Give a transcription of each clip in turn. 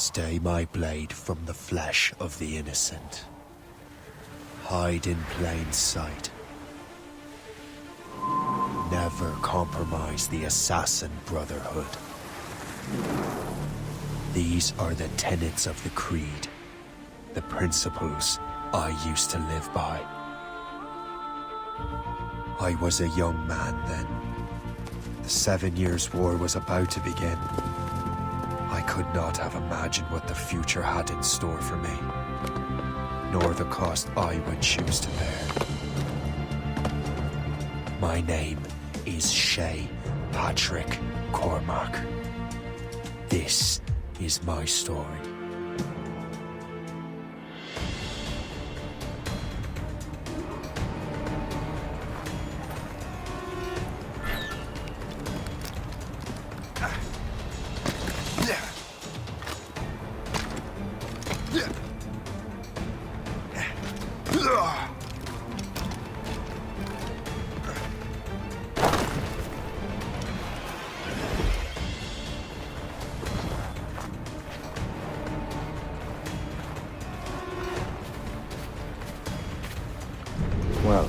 Stay my blade from the flesh of the innocent. Hide in plain sight. Never compromise the Assassin Brotherhood. These are the tenets of the Creed, the principles I used to live by. I was a young man then. The 7 Years' War was about to begin. I could not have imagined what the future had in store for me, nor the cost I would choose to bear. My name is Shay Patrick Cormac. This is my story. Well,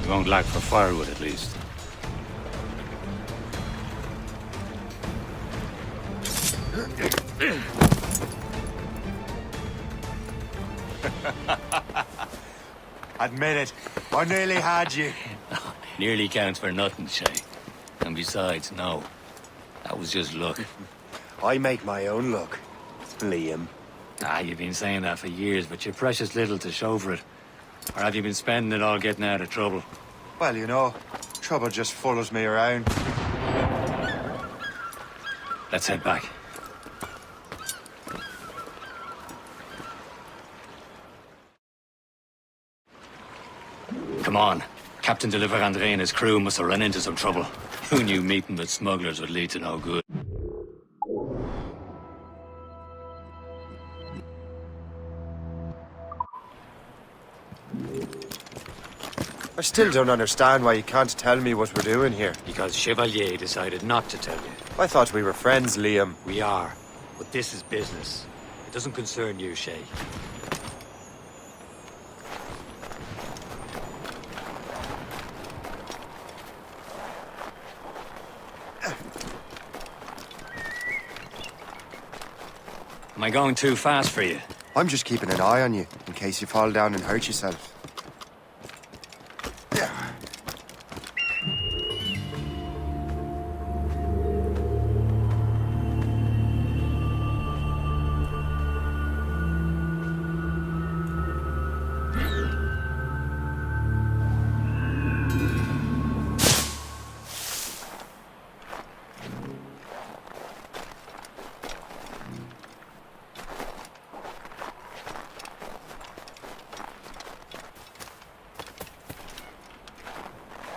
we won't lack for firewood at least. Admit it, I nearly had you. Nearly counts for nothing, Shay. And besides, no. That was just luck. I make my own luck, Liam. You've been saying that for years, but you're precious little to show for it. Or have you been spending it all getting out of trouble? Well, you know, trouble just follows me around. Let's head back. Come on. Captain Deliver André and his crew must have run into some trouble. Who knew meeting with smugglers would lead to no good? I still don't understand why you can't tell me what we're doing here. Because Chevalier decided not to tell you. I thought we were friends, Liam. We are. But this is business. It doesn't concern you, Shay. Am I going too fast for you? I'm just keeping an eye on you, in case you fall down and hurt yourself.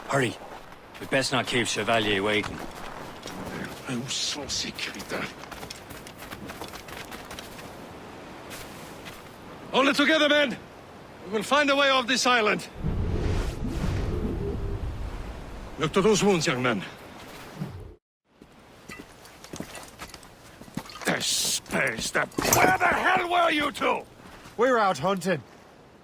Hurry. We best not keep Chevalier waiting. Où sont ces crétins? Hold it together, men! We will find a way off this island. Look to those wounds, young man. Where the hell were you two? We're out hunting.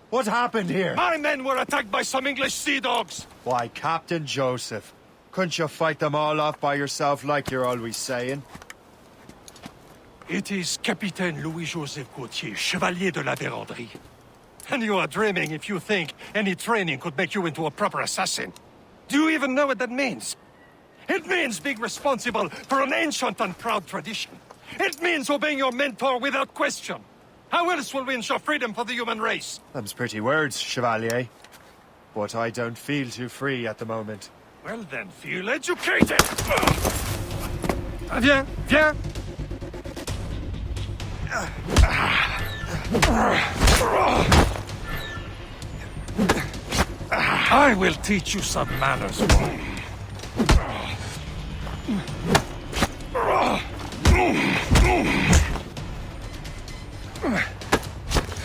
What happened here? My men were attacked by some English sea dogs. Why, Captain Joseph. Couldn't you fight them all off by yourself like you're always saying? It is Capitaine Louis-Joseph Gauthier, Chevalier de la Vérendrye. And you are dreaming if you think any training could make you into a proper assassin. Do you even know what that means? It means being responsible for an ancient and proud tradition. It means obeying your mentor without question. How else will we ensure freedom for the human race? Them's pretty words, Chevalier. But I don't feel too free at the moment. Well then, feel educated! Viens, viens! I will teach you some manners, boy.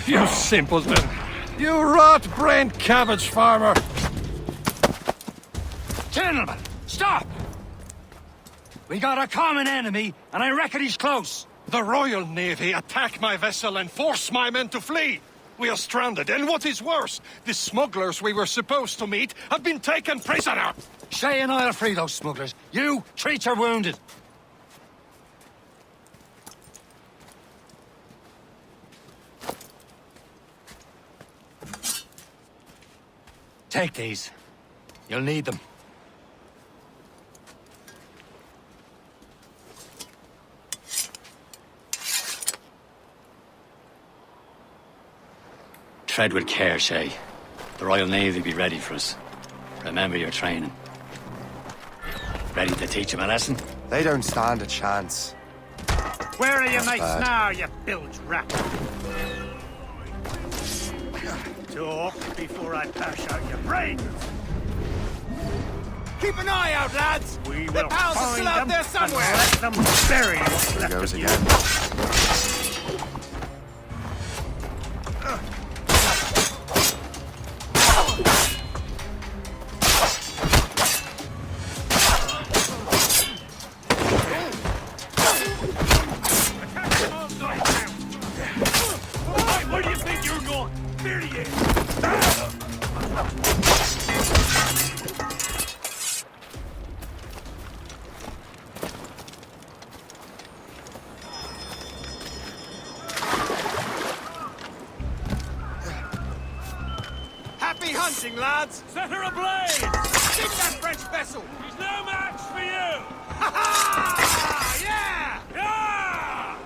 You simpleton! You rot-brained cabbage farmer! Gentlemen, stop! We got a common enemy, and I reckon he's close. The Royal Navy attack my vessel and force my men to flee. We are stranded, and what is worse, the smugglers we were supposed to meet have been taken prisoner. Shay and I'll free those smugglers. You, treat your wounded. Take these. You'll need them. Tread with care, Shay. The Royal Navy will be ready for us. Remember your training. Ready to teach them a lesson? They don't stand a chance. Where are your mates bad. now, you bilge rat? Talk before I bash out your brains. Keep an eye out, lads! We The will pals are find still out them there and somewhere! let them bury what's There left goes of you. again. Hey, where do you think you're going? There he is. Happy hunting, lads! Set her ablaze! Sink that French vessel! He's no match for you! Ha ha! Yeah! Yeah!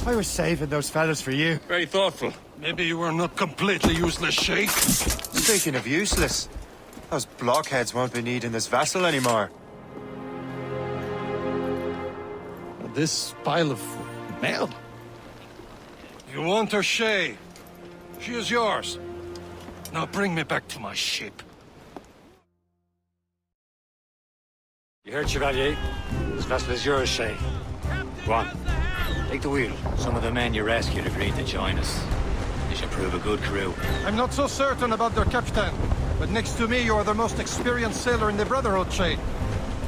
I was saving those fellas for you. Very thoughtful. Maybe you were not completely useless, Shay. Speaking of useless, those blockheads won't be needing this vessel anymore. This pile of mail? You want her, Shay? She is yours. Now bring me back to my ship. You heard, Chevalier? This vessel is yours, Shay. Go on. Take the wheel. Some of the men you rescued agreed to join us. They should prove a good crew. I'm not so certain about their captain, but next to me you are the most experienced sailor in the Brotherhood, Shay.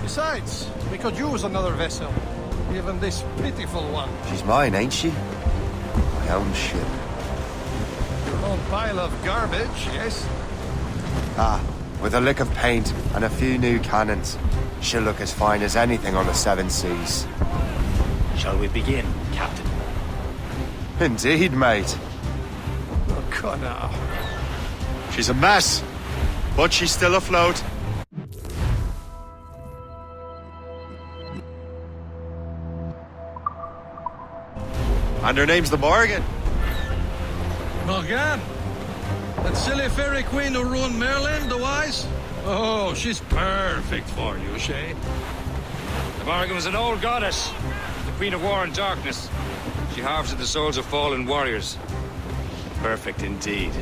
Besides, we could use another vessel. Even this pitiful one. She's mine, ain't she? My own ship. Your own pile of garbage, yes? Ah, with a lick of paint and a few new cannons. She'll look as fine as anything on the seven seas. Shall we begin, Captain? Indeed, mate. Oh, God, now. She's a mess, but she's still afloat. And her name's the Morgan. Morgan? That silly fairy queen who ruined Merlin, the wise? Oh, she's perfect for you, Shay. The Morgan was an old goddess, the Queen of War and Darkness. She harvested the souls of fallen warriors. Perfect indeed.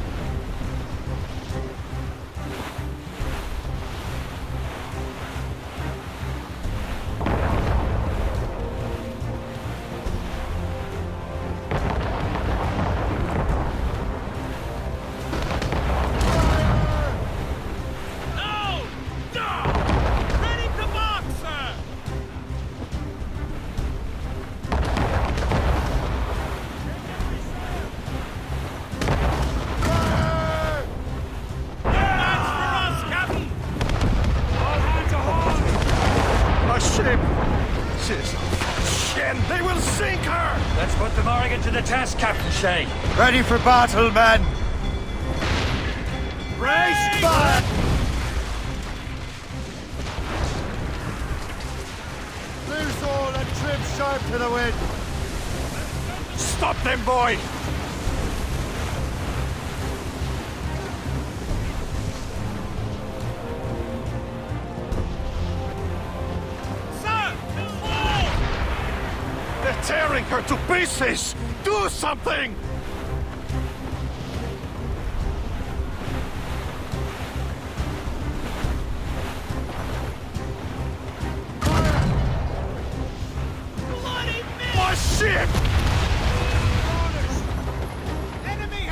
No! No! Ready to mark, sir! That's for us, Captain! All hands ahoy! My ship! She's... Shen, they will sink her! Let's put the Morgan to the test, Captain Shay. Ready for battle, men! Race back! Loose all and trim sharp to the wind! Stop them, boy! tearing her to pieces! Do something! Bloody man! Oh, shit! Enemy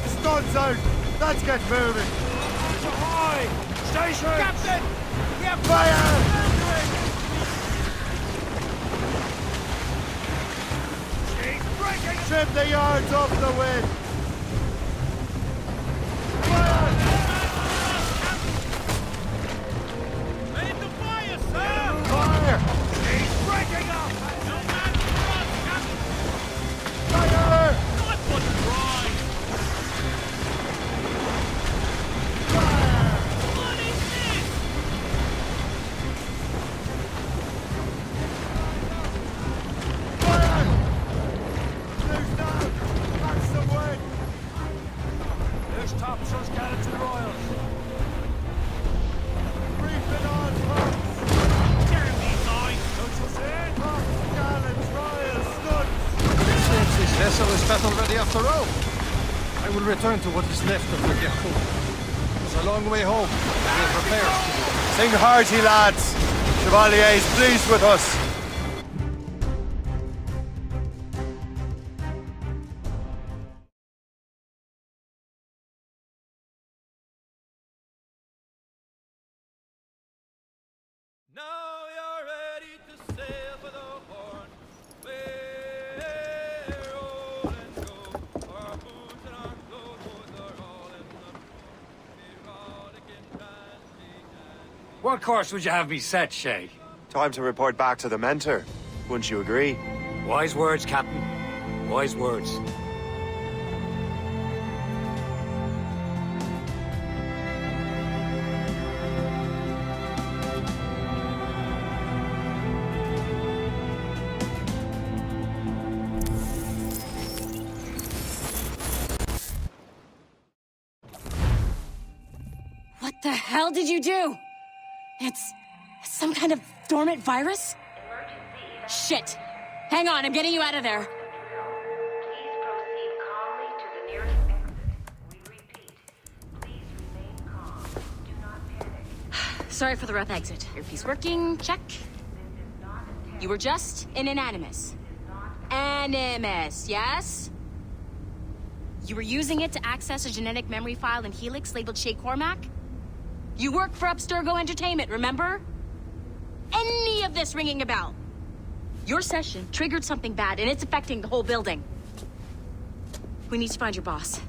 Stun's out! Let's get moving! Ahoy! Station! Captain! We have Fire! She's breaking! Trim the yards off the wind! Ready to fire, sir! Fire! She's breaking up! No man for us, Captain! Fire! Not what's right! What is this? Fire! Loose down! Catch some wind! There's Thompson's Gallantry Royals! Reefing on pumps! Damn these eyes! Don't you see? Pumps, Gallants, Royals, Studs! Seems this vessel is battle ready after all. I will return to what is left of the Gertrude. It's a long way home. We are prepared. Sing hearty, lads! Chevalier is pleased with us! Now you're ready to sail for the Horn. We're roll and go. Our boots and our clothes are all in the erotic and randy. What course would you have me set, Shay? Time to report back to the mentor. Wouldn't you agree? Wise words, Captain. Wise words. What the hell did you do? It's some kind of dormant virus? Shit! Hang on, I'm getting you out of there. Please proceed calmly to the nearest exit. We repeat, please remain calm. Do not panic. Sorry for the rough exit. Earpiece working, check. This is not a test. You were just in an animus. Animus, yes? You were using it to access a genetic memory file in Helix labeled Shay Cormac? You work for Abstergo Entertainment, remember? Any of this ringing a bell? Your session triggered something bad, and it's affecting the whole building. We need to find your boss.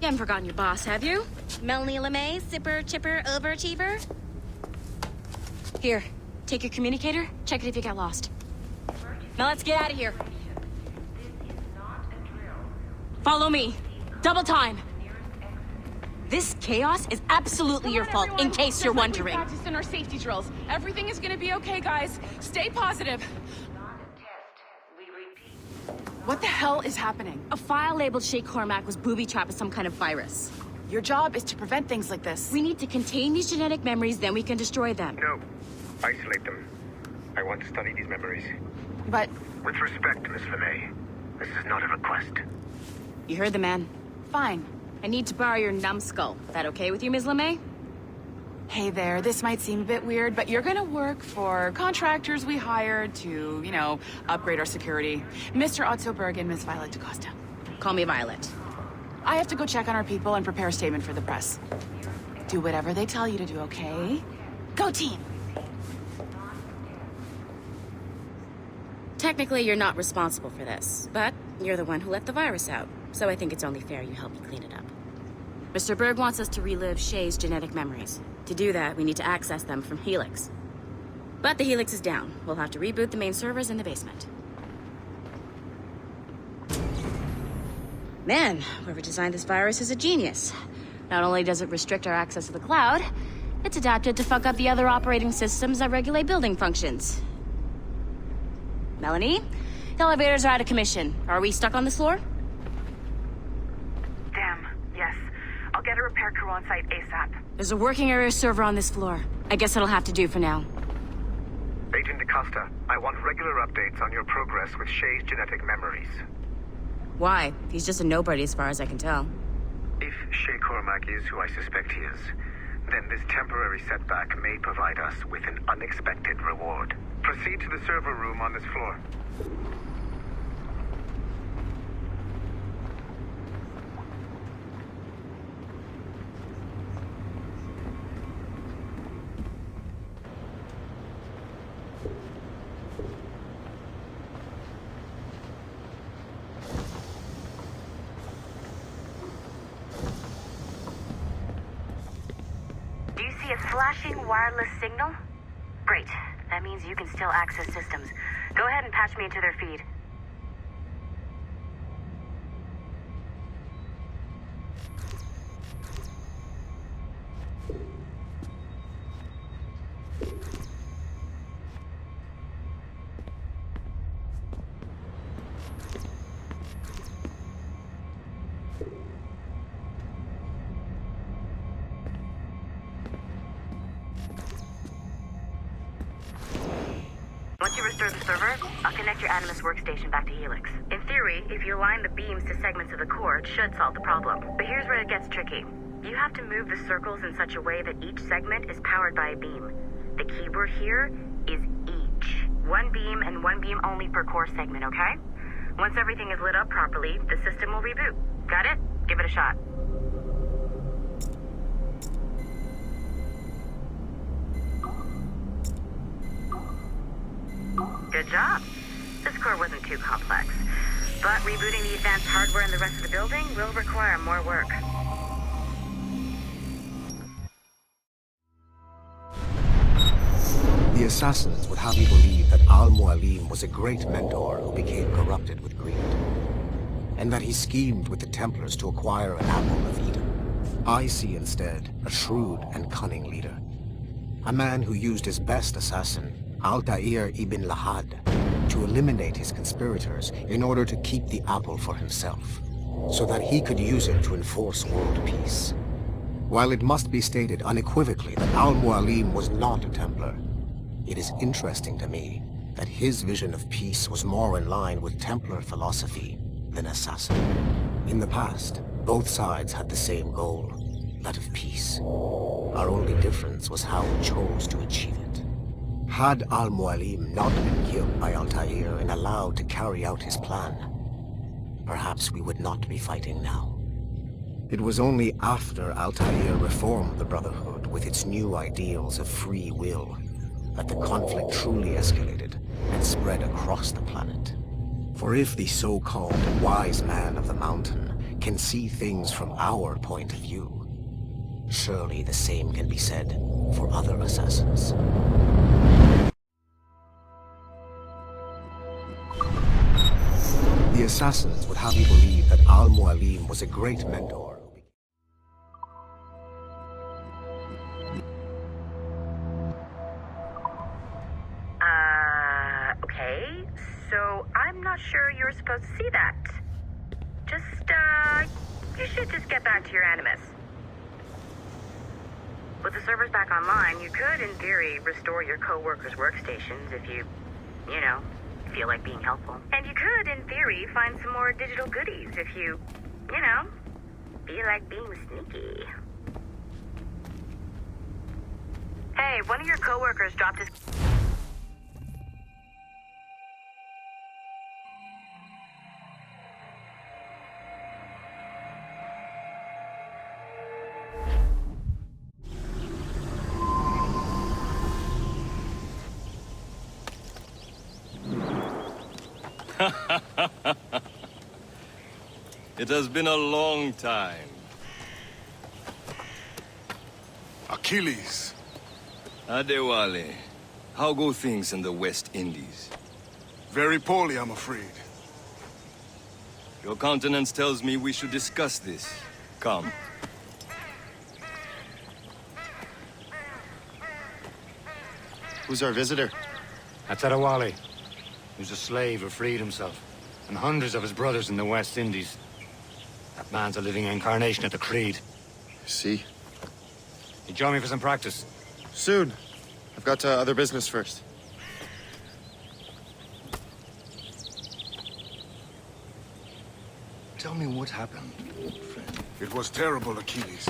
You haven't forgotten your boss, have you? Melanie LeMay, zipper, chipper, overachiever? Here, take your communicator, check it if you got lost. Now let's get out of here. This is not a drill. Follow me. Double time. This chaos is absolutely your fault, in case you're wondering. Practice in our safety drills. Everything is gonna be okay, guys. Stay positive. Not a test. We repeat. What the hell is happening? A file labeled Shay Cormac was booby-trapped with some kind of virus. Your job is to prevent things like this. We need to contain these genetic memories, then we can destroy them. No. Isolate them. I want to study these memories. But With respect, Miss LeMay, this is not a request. You heard the man. fine. I need to borrow your numbskull. That okay with you, Ms. LeMay? Hey there, this might seem a bit weird, but you're gonna work for contractors we hired to, upgrade our security. Mr. Otto Berg and Miss Violet DaCosta. Call me Violet. I have to go check on our people and prepare a statement for the press. Do whatever they tell you to do, okay? Go team! Technically, you're not responsible for this, but you're the one who let the virus out, so I think it's only fair you help me clean it up. Mr. Berg wants us to relive Shay's genetic memories. To do that, we need to access them from Helix. But the Helix is down. We'll have to reboot the main servers in the basement. Man, whoever designed this virus is a genius. Not only does it restrict our access to the cloud, it's adapted to fuck up the other operating systems that regulate building functions. Melanie? The elevators are out of commission. Are we stuck on this floor? Damn, yes. I'll get her repair crew on site ASAP. There's a working area server on this floor. I guess it'll have to do for now. Agent DaCosta, I want regular updates on your progress with Shay's genetic memories. Why? He's just a nobody as far as I can tell. If Shay Cormac is who I suspect he is, then this temporary setback may provide us with an unexpected reward. Proceed to the server room on this floor. Do you see a flashing wireless signal? Great. That means you can still access systems. Go ahead and patch me into their feed. Once you restore the server, I'll connect your Animus workstation back to Helix. In theory, if you align the beams to segments of the core, it should solve the problem. But here's where it gets tricky. You have to move the circles in such a way that each segment is powered by a beam. The keyword here is each. One beam and one beam only per core segment, okay? Once everything is lit up properly, the system will reboot. Got it? Give it a shot. Good job. This core wasn't too complex. But rebooting the advanced hardware in the rest of the building will require more work. The assassins would have you believe that Al-Mualim was a great mentor who became corrupted with greed, and that he schemed with the Templars to acquire an apple of Eden. I see instead a shrewd and cunning leader, a man who used his best assassin, Altair ibn Lahad, to eliminate his conspirators in order to keep the apple for himself, so that he could use it to enforce world peace. While it must be stated unequivocally that Al-Mualim was not a Templar, it is interesting to me that his vision of peace was more in line with Templar philosophy than assassin. In the past, both sides had the same goal, that of peace. Our only difference was how we chose to achieve it. Had Al-Mualim not been killed by Altair and allowed to carry out his plan, perhaps we would not be fighting now. It was only after Altair reformed the Brotherhood with its new ideals of free will that the conflict truly escalated and spread across the planet. For if the so-called wise man of the mountain can see things from our point of view, surely the same can be said for other assassins. The assassins would have you believe that Al-Mualim was a great mentor. Okay, so I'm not sure you're supposed to see that. You should just get back to your Animus. With the servers back online, you could, in theory, restore your co-workers' workstations if you feel like being helpful. And you could, in theory, find some more digital goodies if you feel like being sneaky. Hey, one of your co-workers dropped his... It has been a long time. Achilles. Adewale, how go things in the West Indies? Very poorly, I'm afraid. Your countenance tells me we should discuss this. Come. Who's our visitor? That's Adewale. He was a slave who freed himself, and hundreds of his brothers in the West Indies. That man's a living incarnation of the Creed. See? You join me for some practice? Soon. I've got other business first. Tell me what happened, old friend. It was terrible, Achilles.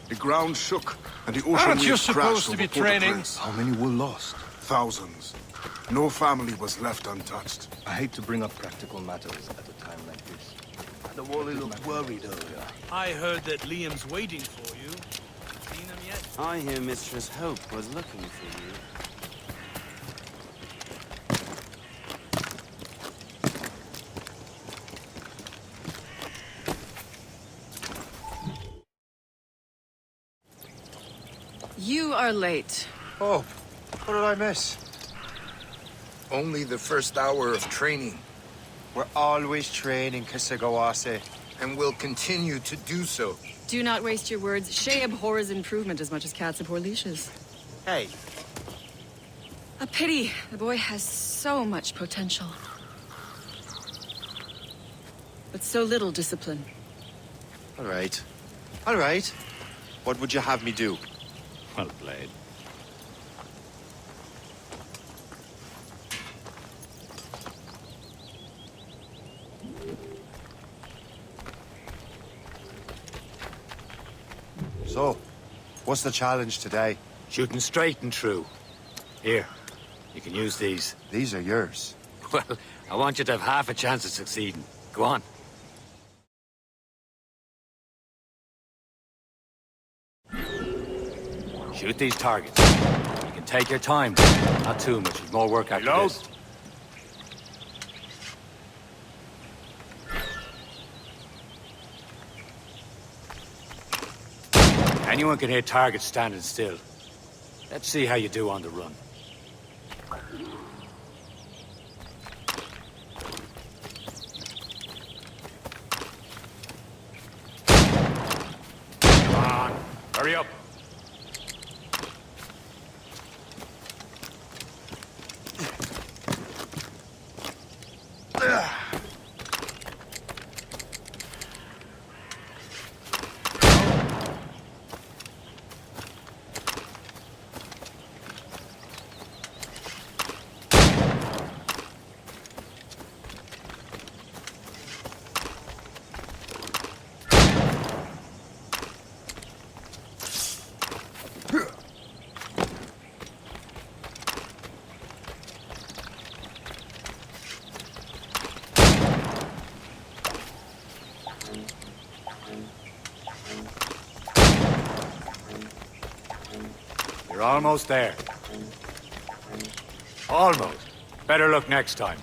The ground shook, and the ocean Aren't you waves crashed supposed to be over training? Port-au-Prince. How many were lost? Thousands. No family was left untouched. I hate to bring up practical matters at a time like this. The Wally looked worried earlier. I heard that Liam's waiting for you. Seen him yet? I hear Mistress Hope was looking for you. You are late. Oh, what did I miss? Only the first hour of training, We're always training, Kisagawase. and will continue to do so. Do not waste your words. Shay abhors improvement as much as cats abhor leashes. Hey, A pity. The boy has so much potential. But so little discipline. All right. All right. What would you have me do? Well played. so, what's the challenge today? Shooting straight and true. Here, you can use these. These are yours. Well, I want you to have half a chance of succeeding. Go on. Shoot these targets. You can take your time. Not too much. There's more work after Reload. this. Anyone can hit targets standing still. Let's see how you do on the run. Come on, hurry up. You're almost there. Almost. Better look next time.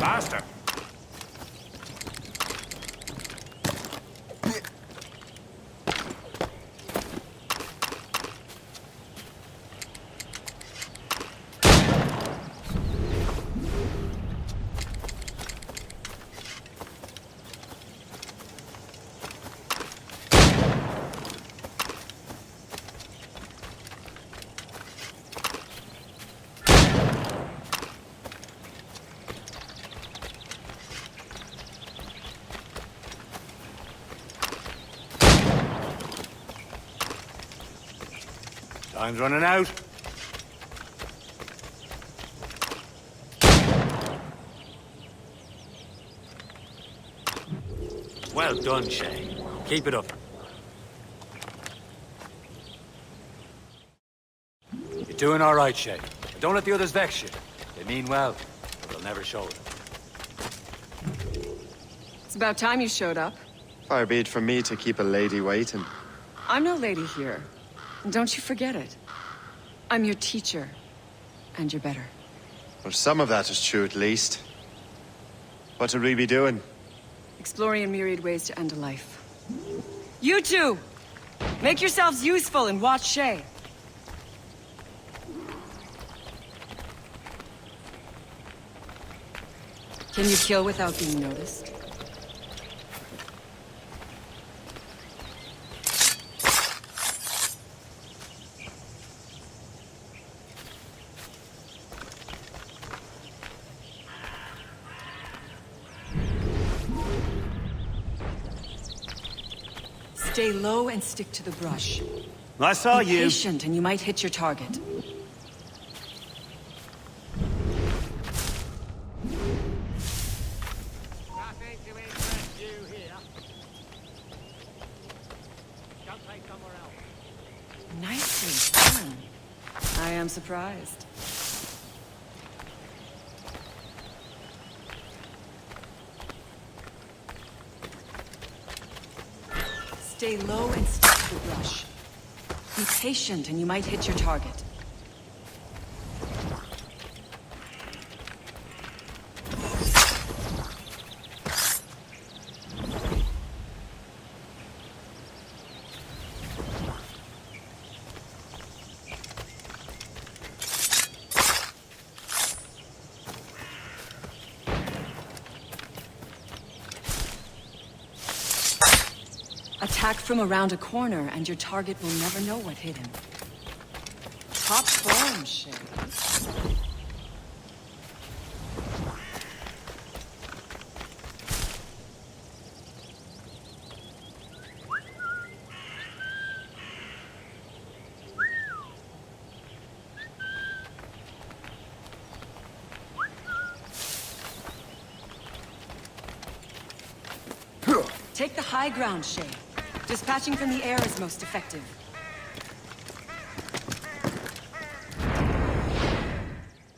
Faster. Time's running out. Well done, Shay. Keep it up. You're doing all right, Shay. But don't let the others vex you. They mean well, but they'll never show it. It's about time you showed up. Far be it from me to keep a lady waiting. I'm no lady here. And don't you forget it. I'm your teacher. And you're better. Well, some of that is true, at least. What would we be doing? Exploring a myriad ways to end a life. You two! Make yourselves useful and watch Shay. Can you kill without being noticed? Stay low and stick to the brush. I saw Be you. patient and you might hit your target. Nothing to interest you here. Go play somewhere else. Nicely done. I am surprised. Stay low and stick to the brush. Be patient and you might hit your target. Attack from around a corner, and your target will never know what hit him. Top form, Shay. Take the high ground, Shay. Dispatching from the air is most effective.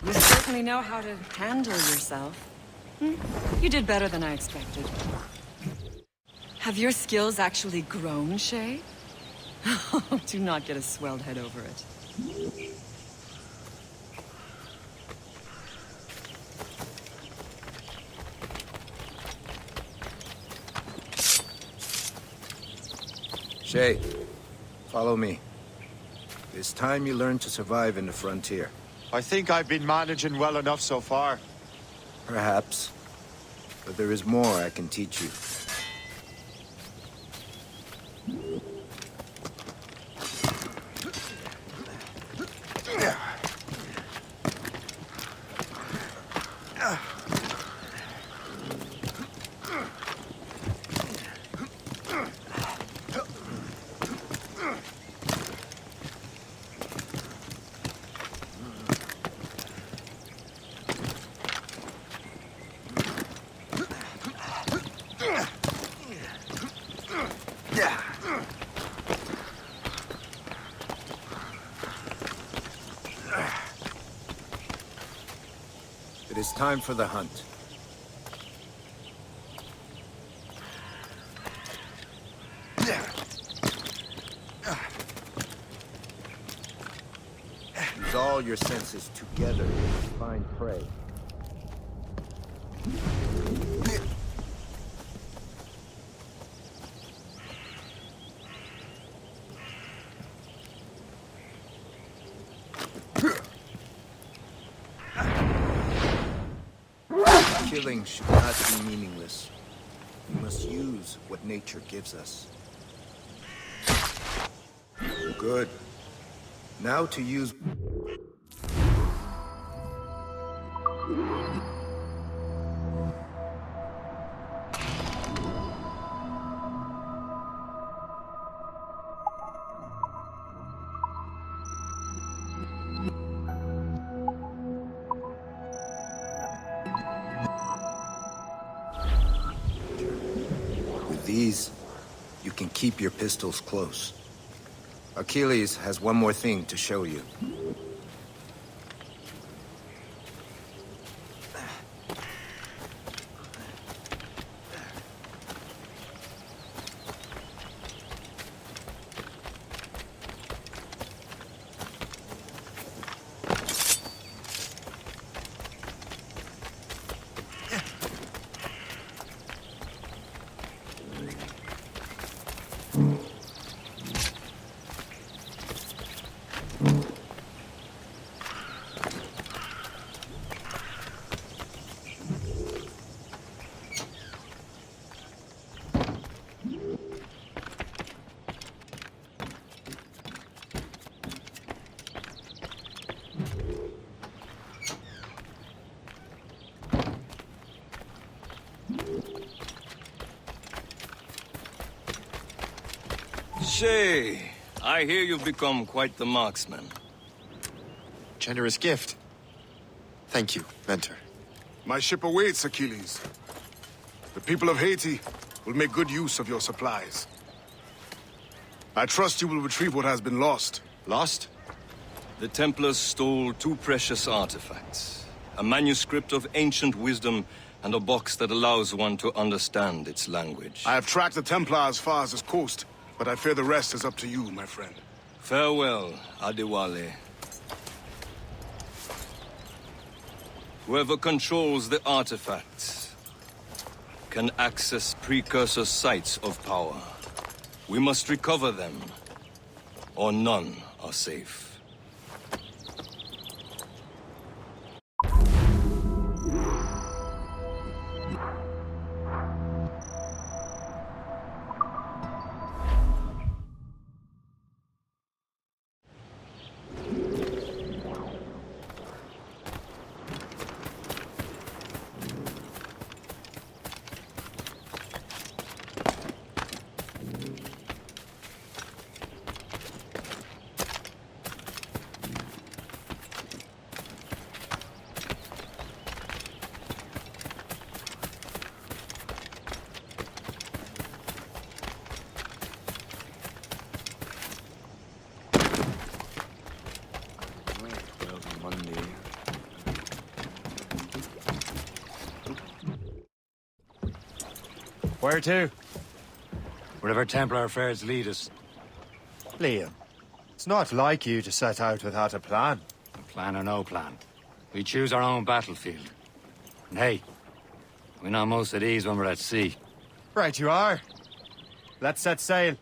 You certainly know how to handle yourself. You did better than I expected. Have your skills actually grown, Shay? Do not get a swelled head over it. Shay, follow me. It's time you learn to survive in the frontier. I think I've been managing well enough so far. Perhaps. But there is more I can teach you. It is time for the hunt. Use all your senses together to find prey. Killing should not be meaningless. We must use what nature gives us. Good. Now to use... These, you can keep your pistols close. Achilles has one more thing to show you. Shay, I hear you've become quite the marksman. Generous gift. Thank you, Mentor. My ship awaits, Achilles. The people of Haiti will make good use of your supplies. I trust you will retrieve what has been lost. Lost? The Templars stole 2 precious artifacts. A manuscript of ancient wisdom and a box that allows one to understand its language. I have tracked the Templar as far as this coast, but I fear the rest is up to you, my friend. Farewell, Adewale. Whoever controls the artifacts can access precursor sites of power. We must recover them, or none are safe. Where to? Wherever Templar affairs lead us. Liam, it's not like you to set out without a plan. Plan or no plan. We choose our own battlefield. And hey, we're not most at ease when we're at sea. Right you are. Let's set sail.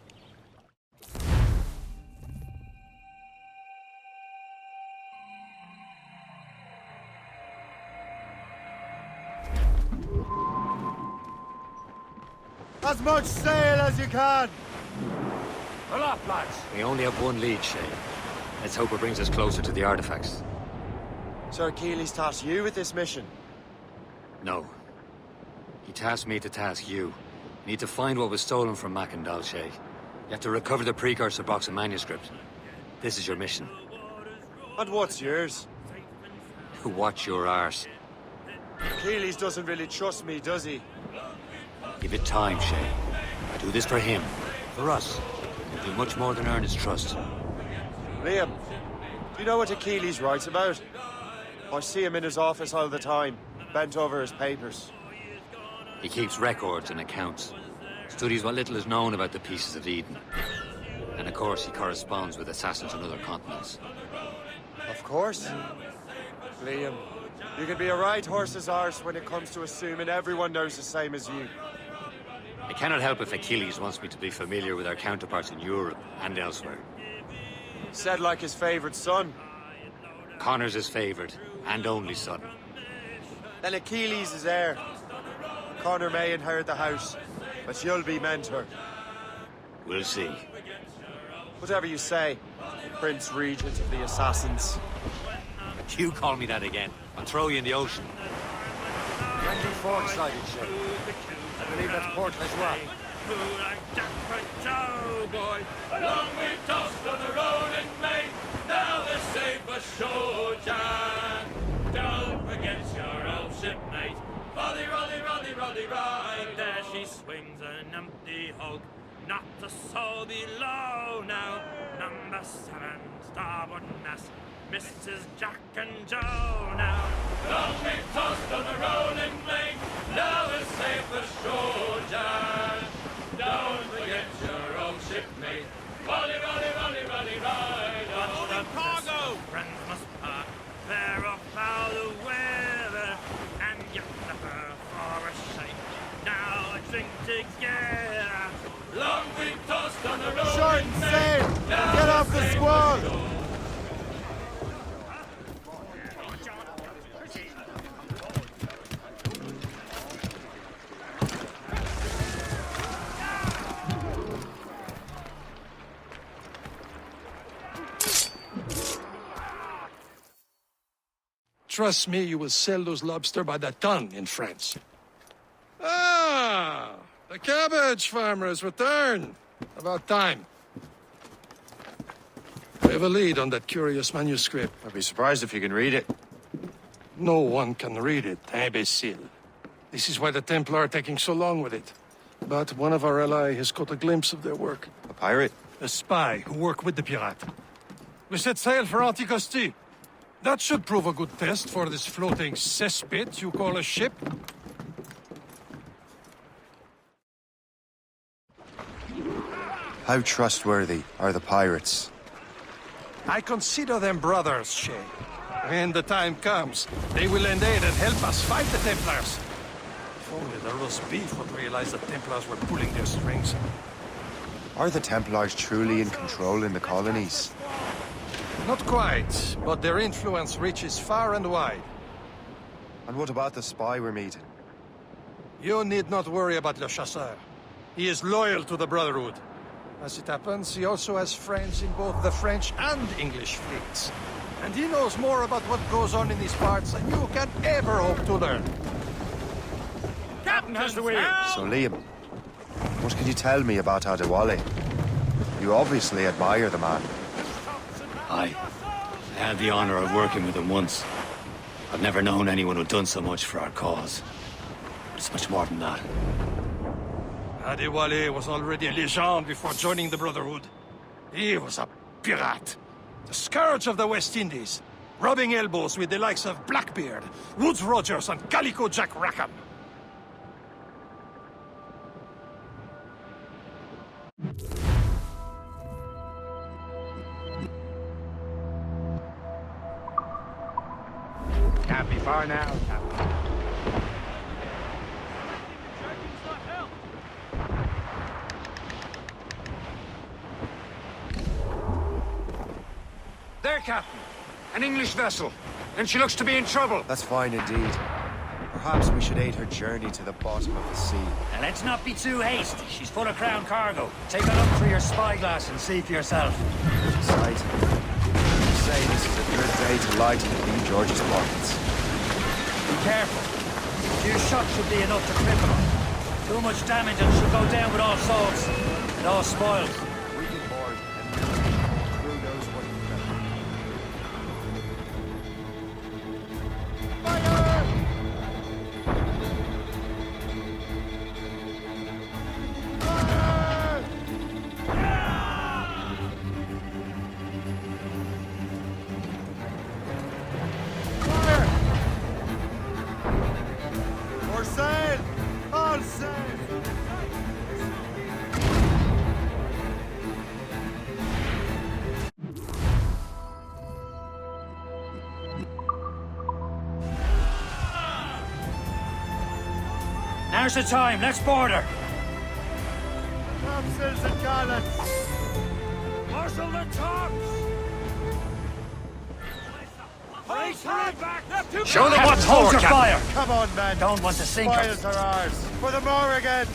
As much sail as you can! Pull up, lads! We only have one lead, Shay. Let's hope it brings us closer to the artifacts. Sir Achilles tasked you with this mission? No. He tasked me to task you. You need to find what was stolen from Mac and Dalshay. You have to recover the precursor box and manuscript. This is your mission. And what's yours? Watch your arse. Achilles doesn't really trust me, does he? Give it time, Shay. Do this for him. For us. You'll do much more than earn his trust. Liam, do you know what Achilles writes about? I see him in his office all the time, bent over his papers. He keeps records and accounts. Studies what little is known about the Pieces of Eden. And of course, he corresponds with assassins on other continents. Of course. Liam, you can be a right horse's arse when it comes to assuming everyone knows the same as you. I cannot help if Achilles wants me to be familiar with our counterparts in Europe and elsewhere. Said like his favorite son. Connor's his favorite and only son. Then Achilles is heir. Connor may inherit the house, but you'll be mentor. We'll see. Whatever you say, Prince Regent of the Assassins. You call me that again, I'll throw you in the ocean. Friendly fork-sided ship. I believe that's port as well. Boy, long we've tossed on the rolling main, now we're safe ashore, Jan. Don't forget your old shipmate. Roddy, Roddy, Roddy, Roddy, right there she swings an empty hulk. Not a soul below now. Number 7, starboard mast. Mrs. Jack and Joe now. Long we've tossed on the rolling main, now we're safe ashore, Jan. Don't forget your old shipmate. Rolly, rolly, rolly, rolly, ride. Holding cargo! Friends must part. They're off out the weather, and yet never for a shake. Now I drink together. Long we've tossed on the rolling Short and sail! Get off the squall! Trust me, you will sell those lobster by the ton in France. Ah, the cabbage farmers return. About time. have a lead on that curious manuscript. I'd be surprised if you can read it. No one can read it, imbecile. This is why the Templar are taking so long with it. But one of our allies has caught a glimpse of their work. A pirate? A spy who worked with the pirate. We set sail for Anticosti. That should prove a good test for this floating cesspit you call a ship. How trustworthy are the pirates? I consider them brothers, Shay. When the time comes, they will lend aid and help us fight the Templars. If only the roast beef would realize the Templars were pulling their strings. Are the Templars truly in control in the colonies? Not quite, but their influence reaches far and wide. And what about the spy we're meeting? You need not worry about Le Chasseur. He is loyal to the Brotherhood. As it happens, he also has friends in both the French and English fleets. And he knows more about what goes on in these parts than you can ever hope to learn. Captain has the wheel! So, Liam, what can you tell me about Adewale? You obviously admire the man. I had the honor of working with him once. I've never known anyone who'd done so much for our cause. It's much more than that. Adewale was already a legend before joining the Brotherhood. He was a pirate. The scourge of the West Indies. Rubbing elbows with the likes of Blackbeard, Woodes Rogers, and Calico Jack Rackham. Can't be far now, Captain. There, Captain. An English vessel. And she looks to be in trouble. That's fine indeed. Perhaps we should aid her journey to the bottom of the sea. And let's not be too hasty. She's full of crown cargo. Take a look through your spyglass and see for yourself. Exciting. You say this is a good day to lighten King George's pockets. Be careful. A few shots should be enough to cripple her. Too much damage and she'll go down with all souls. And all spoils. We get bored, and who knows what will happen. For sail! All sail! Now's the time. Let's board her. Topsails and gallants! Marshal the tops! Show them what's hold your fire! Come on, men! Don't want to sink her. Spoils are ours! For the Morrigan!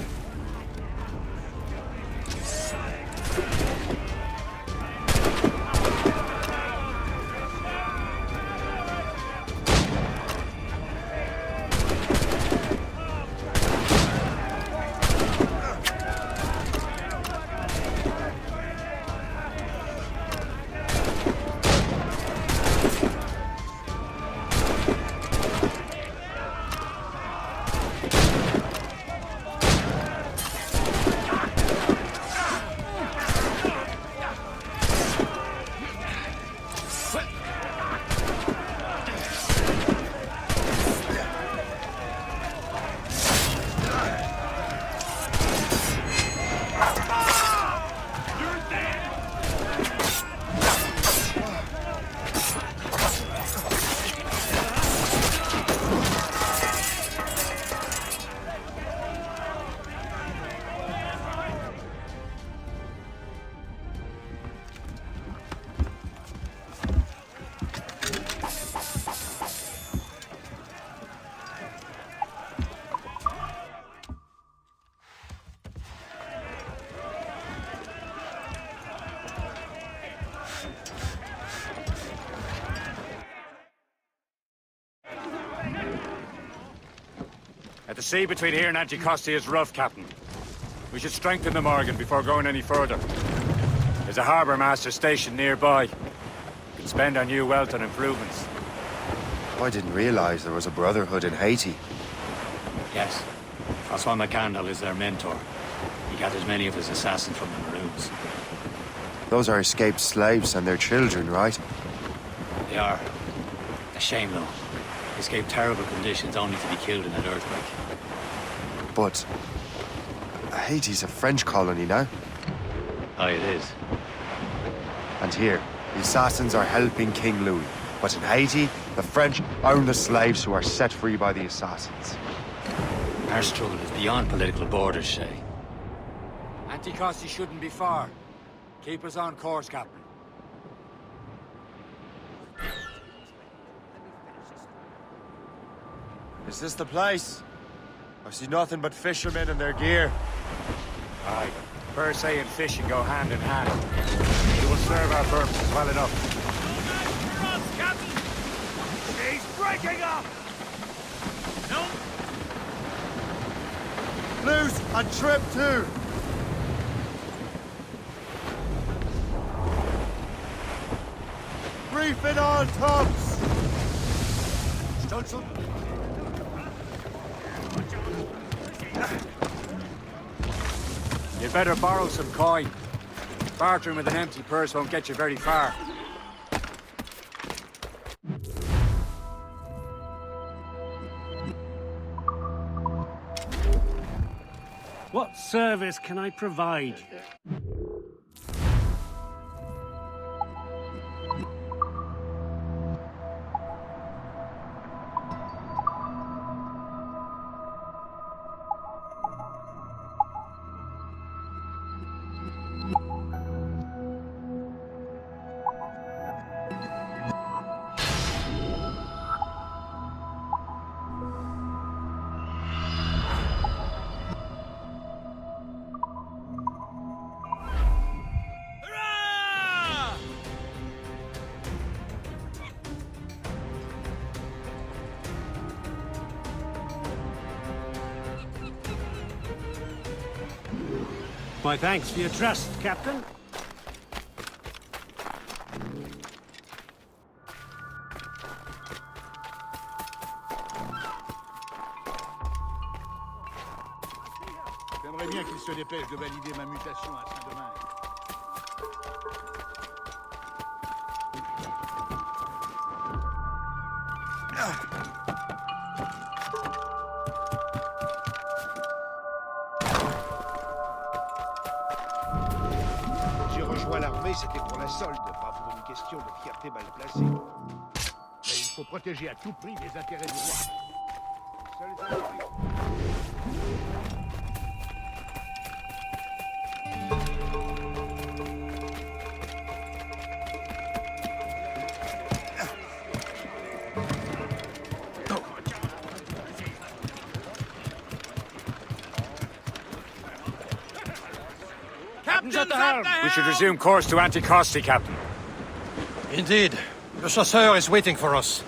The sea between here and Anticosti is rough, Captain. We should strengthen the Morgan before going any further. There's a harbour master stationed nearby. can spend on new wealth and improvements. I didn't realize there was a brotherhood in Haiti. Yes. Francois McCandle is their mentor. He gathers many of his assassins from the Maroons. Those are escaped slaves and their children, right? They are. A shame, though. They escaped terrible conditions only to be killed in an earthquake. But Haiti's a French colony now. Aye, it is. And here, the assassins are helping King Louis. But in Haiti, the French own the slaves who are set free by the assassins. Our struggle is beyond political borders, Shay. Anticosti shouldn't be far. Keep us on course, Captain. Is this the place? I see nothing but fishermen and their gear. Aye. Per se and fishing go hand in hand. It will serve our purposes well enough. For us, Captain! She's breaking up! No! Loose and trip too! Reefing on tops! Stunzel? You better borrow some coin. Bartering with an empty purse won't get you very far. What service can I provide? My thanks for your trust, Captain. J'aimerais bien qu'il se dépêche de valider ma mutation à Saint-Domingue. J'ai rejoint l'armée, c'était pour la solde, pas pour une question de fierté mal placée. Mais il faut protéger à tout prix les intérêts du roi. Seuls We should resume course to Anticosti, Captain. Indeed. The chasseur is waiting for us.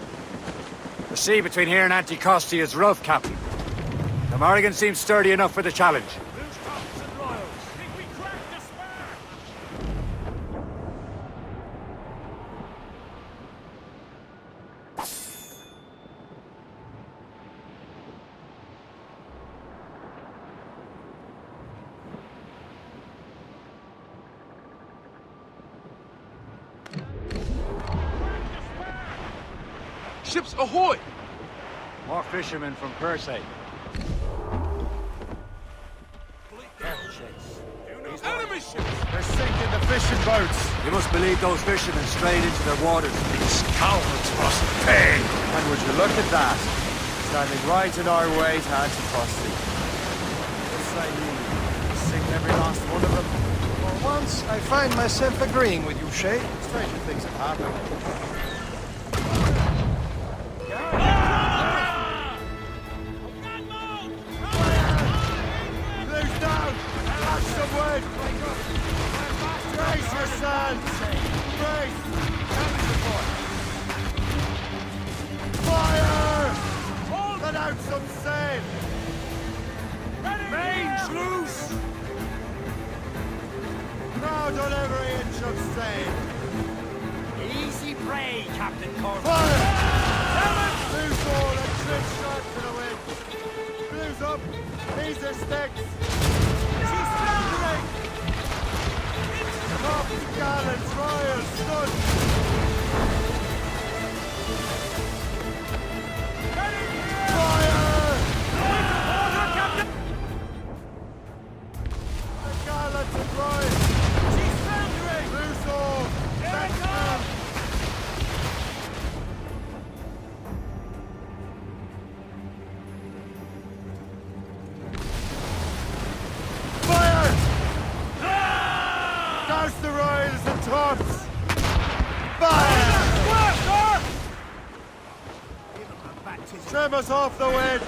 The sea between here and Anticosti is rough, Captain. The Morrigan seems sturdy enough for the challenge. Ships ahoy! More fishermen from Persay. Enemy ships! They're sinking the fishing boats! You must believe those fishermen strayed into their waters. These cowards must pay! And would you look at that? Standing right in our way to Anticosti. What's that mean? Sink every last one of them? For once, I find myself agreeing with you, Shay. Stranger things have happened. Blue's down! Catch some wood! Brace yourselves! Brace! Fire! Let out some sail! Range loose! Crowd on every inch of sail! Easy prey, Captain Corbin. Blue's all and trick shot to the wind. Blue's up. He's a sticks. She's floundering. Top gallants, royal stud. Fire! Order, Captain! The gallants are royal. She's floundering. Blue's all. There it comes! Fire! Douse the royals and tops! Fire! Trim us off the wind!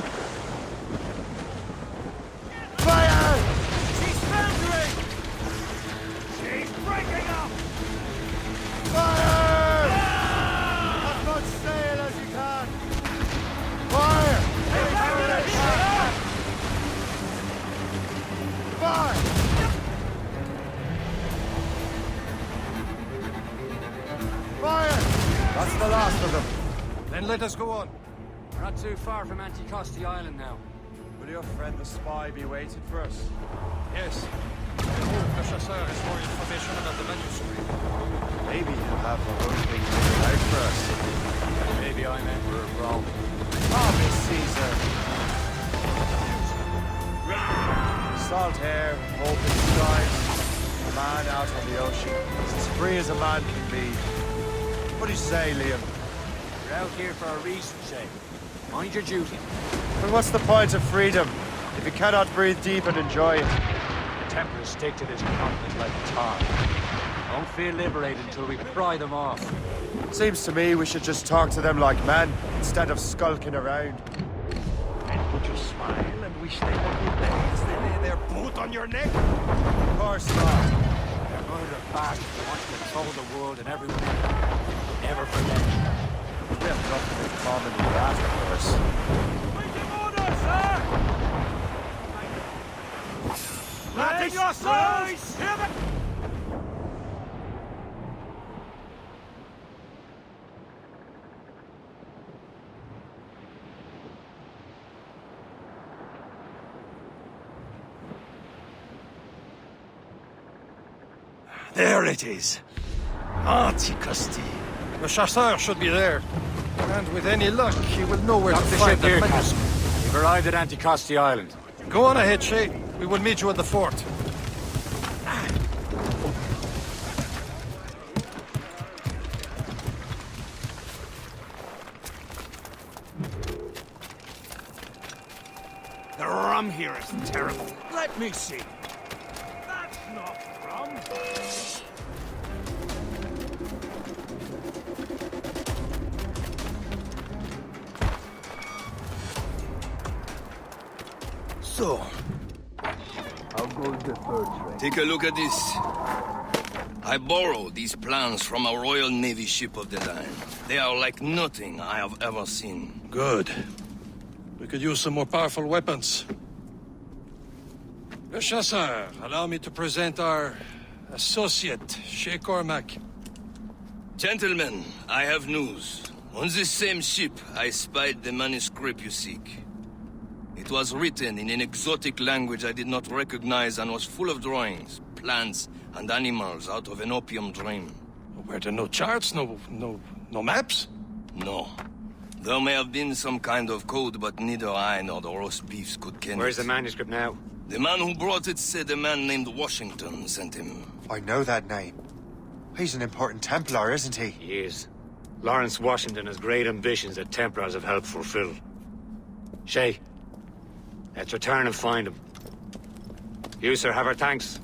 Fire! She's foundering! She's breaking up! Fire! As much sail as you can! Fire! Fire! Fire! That's the last of them. Then let us go on. We're not too far from Anticosti Island now. Will your friend the spy be waiting for us? Yes. I hope the chasseur has more information about the manuscript. Maybe he'll have the whole thing figured out for us. Maybe I meant we're wrong. Oh, Miss Caesar! Salt air, open skies, a man out on the ocean. He's as free as a man can be. What do you say, Liam? We're out here for a reason, Shay. Mind your duty. But what's the point of freedom if you cannot breathe deep and enjoy it? The Templars stick to this continent like a tar. Don't feel liberated until we pry them off. Seems to me we should just talk to them like men, instead of skulking around. And would you smile and wish they were good days? They lay their boot on your neck? Of course not. They're murder bastards who want to control the world and everyone in it. Never forget. We have nothing in common with that, of course. Waiting orders, sir! Letting yourselves! Hear the... There it is. Anticosti. The chasseur should be there. And with any luck, he will know where to fish out the manuscript. We've arrived at Anticosti Island. Go on ahead, Shay. We will meet you at the fort. The rum here is terrible. Let me see. That's not rum. So, how goes the fur trade? Take a look at this. I borrowed these plans from a Royal Navy ship of the line. They are like nothing I have ever seen. Good. We could use some more powerful weapons. Le Chasseur, allow me to present our associate, Shay Cormac. Gentlemen, I have news. On this same ship, I spied the manuscript you seek. It was written in an exotic language I did not recognize and was full of drawings, plants, and animals out of an opium dream. Were there no charts, no maps? No. There may have been some kind of code, but neither I nor the roast beefs could ken Where's it. the manuscript now? The man who brought it said a man named Washington sent him. I know that name. He's an important Templar, isn't he? He is. Lawrence Washington has great ambitions that Templars have helped fulfill. Shay, let's return and find him. You, sir, have our thanks.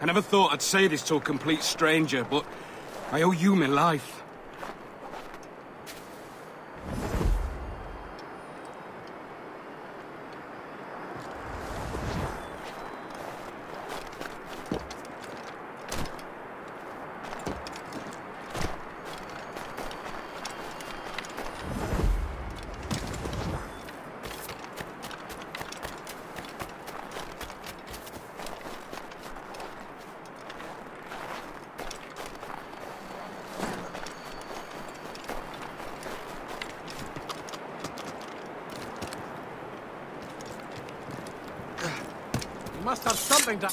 I never thought I'd say this to a complete stranger, but I owe you my life. You must have something to...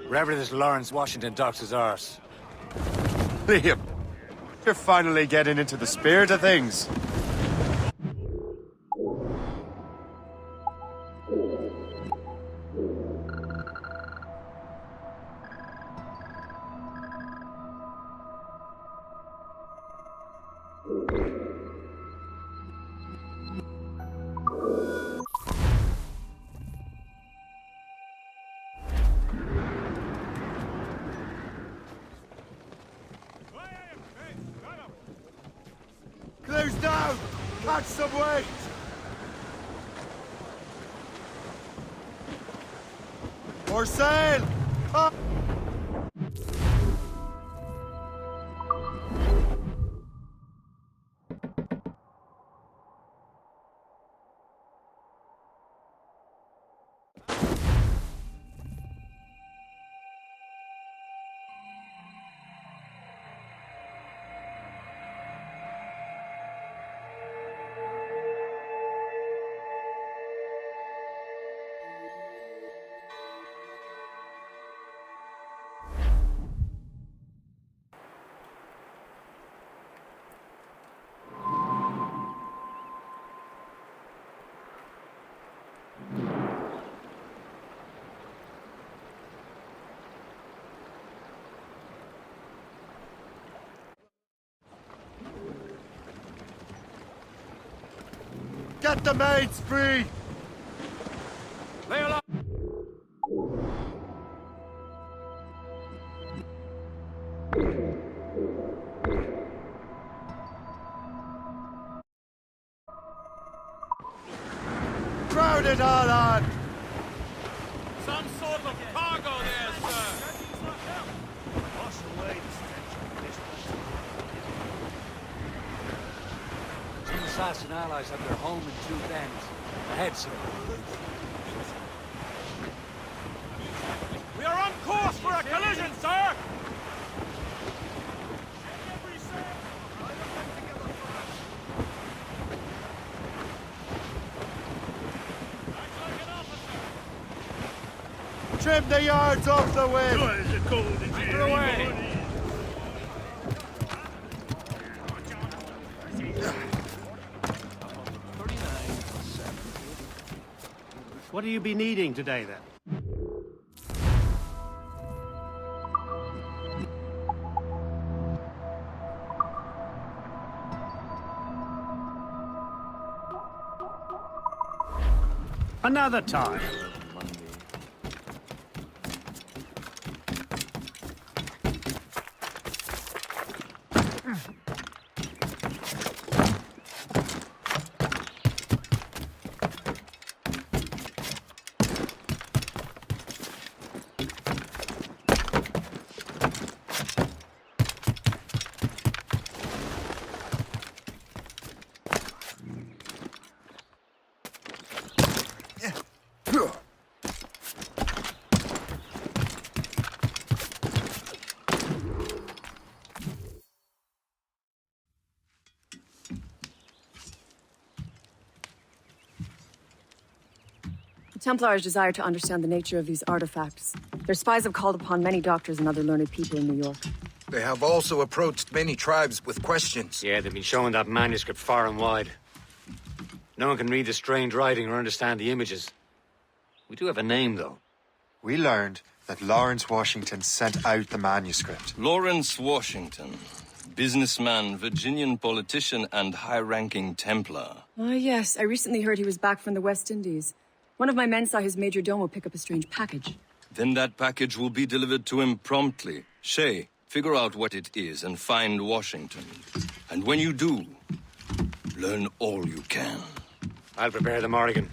Wherever this Lawrence Washington docks his arse. Liam, you're finally getting into the spirit of things. Clues down! Catch some weight! More sail! Up! Get the mates free! Lay along! Crowd it all on! Some sort of cargo there, sir! Wash away the stench of this Some assassin allies have their home in Two Bends. Ahead, sir. We are on course for a collision, sir! Trim the yards off the wind! Sure, it's a cold in here. Away! What do you be needing today, then? Another time. The Templars desire to understand the nature of these artifacts. Their spies have called upon many doctors and other learned people in New York. They have also approached many tribes with questions. Yeah, they've been showing that manuscript far and wide. No one can read the strange writing or understand the images. We do have a name, though. We learned that Lawrence Washington sent out the manuscript. Lawrence Washington. Businessman, Virginian politician, and high-ranking Templar. Ah, yes. I recently heard he was back from the West Indies. One of my men saw his major domo pick up a strange package. Then that package will be delivered to him promptly. Shay, figure out what it is and find Washington. And when you do, learn all you can. I'll prepare the Morrigan.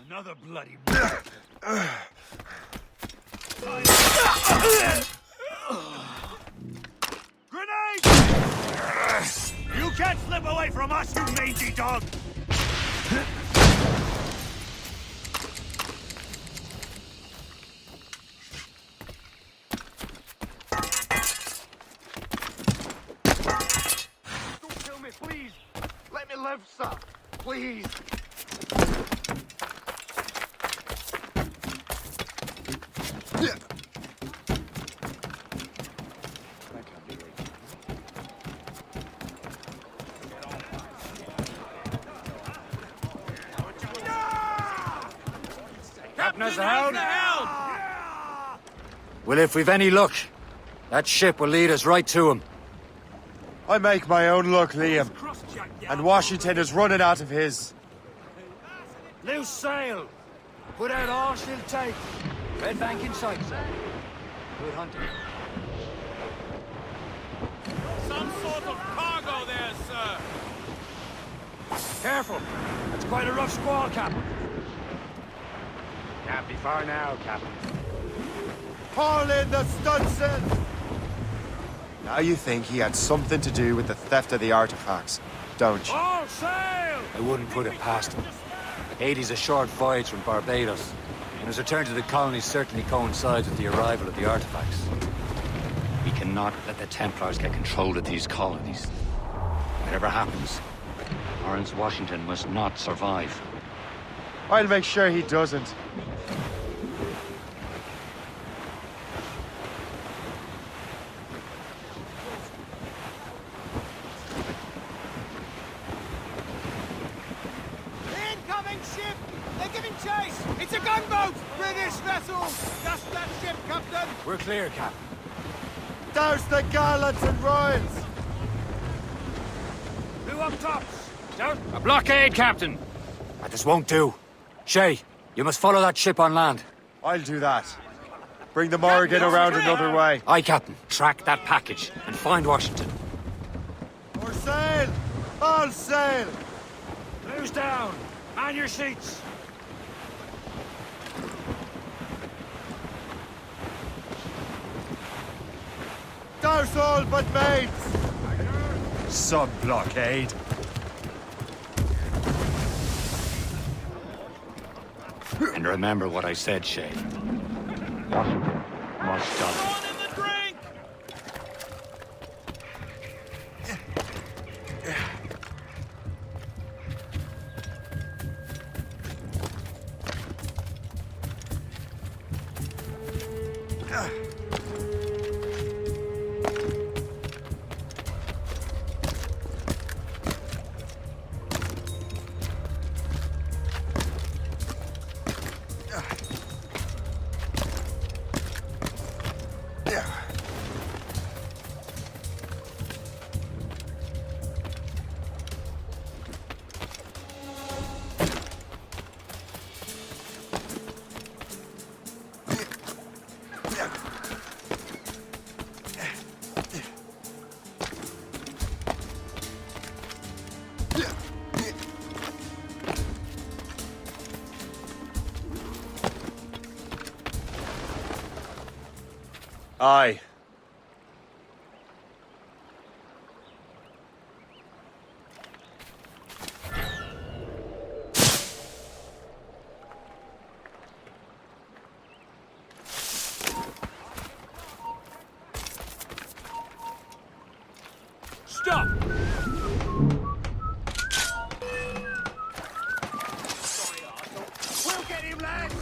Another bloody... Grenade! You can't slip away from us, you mangy dog! Don't kill me, please! Let me live, sir! Please! Captain has the helm. Well, if we've any luck, that ship will lead us right to him. I make my own luck, Liam. And Washington is running out of his. Loose sail! Put out all she'll take. Red bank in sight, sir. Good hunting. Some sort of cargo there, sir. Careful! That's quite a rough squall, Captain. Can't be far now, Captain. Haul in the stunsail! Now you think he had something to do with the theft of the artifacts, don't you? All sail! I wouldn't put it past him. Haiti's a short voyage from Barbados, and his return to the colonies certainly coincides with the arrival of the artifacts. We cannot let the Templars get control of these colonies. Whatever happens, Lawrence Washington must not survive. I'll make sure he doesn't. Incoming ship! They're giving chase! It's a gunboat! British vessel! Just that ship, Captain! We're clear, Captain. Douse the gallants and royals! Who up tops? Down. A blockade, Captain! This won't do. Shay, you must follow that ship on land. I'll do that. Bring the Morrigan around another way. Aye, Captain. Track that package and find Washington. Or sail! All sail! Close down. Man your seats. Douse all but mates! Some blockade. And remember what I said, Shay. Washington must die. Aye. Stop! We'll get him, lads!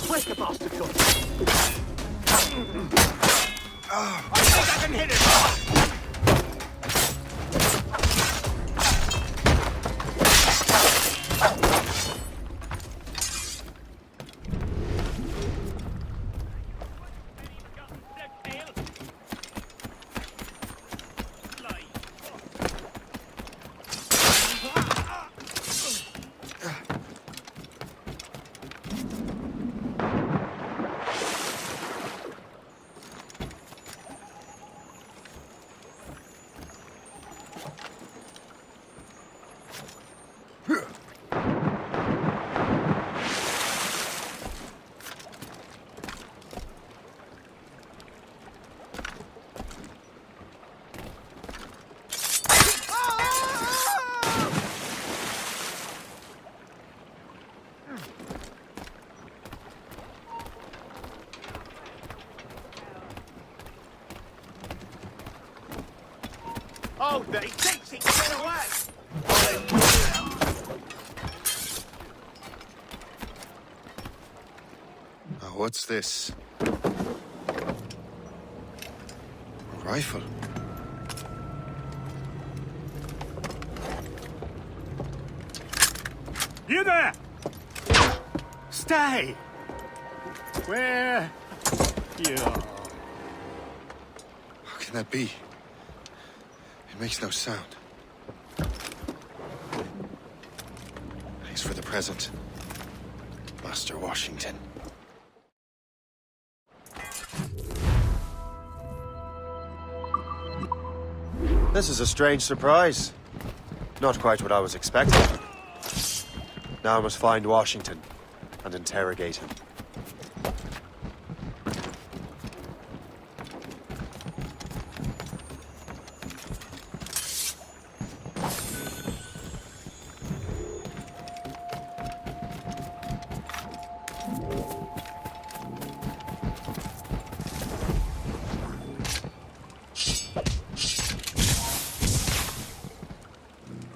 Where's the bastard gone? I think I can hit it! Hold that. He thinks he can get away. Oh, what's this? A rifle. You there! Stay! Where you are. How can that be? It makes no sound. Thanks for the present, Master Washington. This is a strange surprise. Not quite what I was expecting. Now I must find Washington and interrogate him.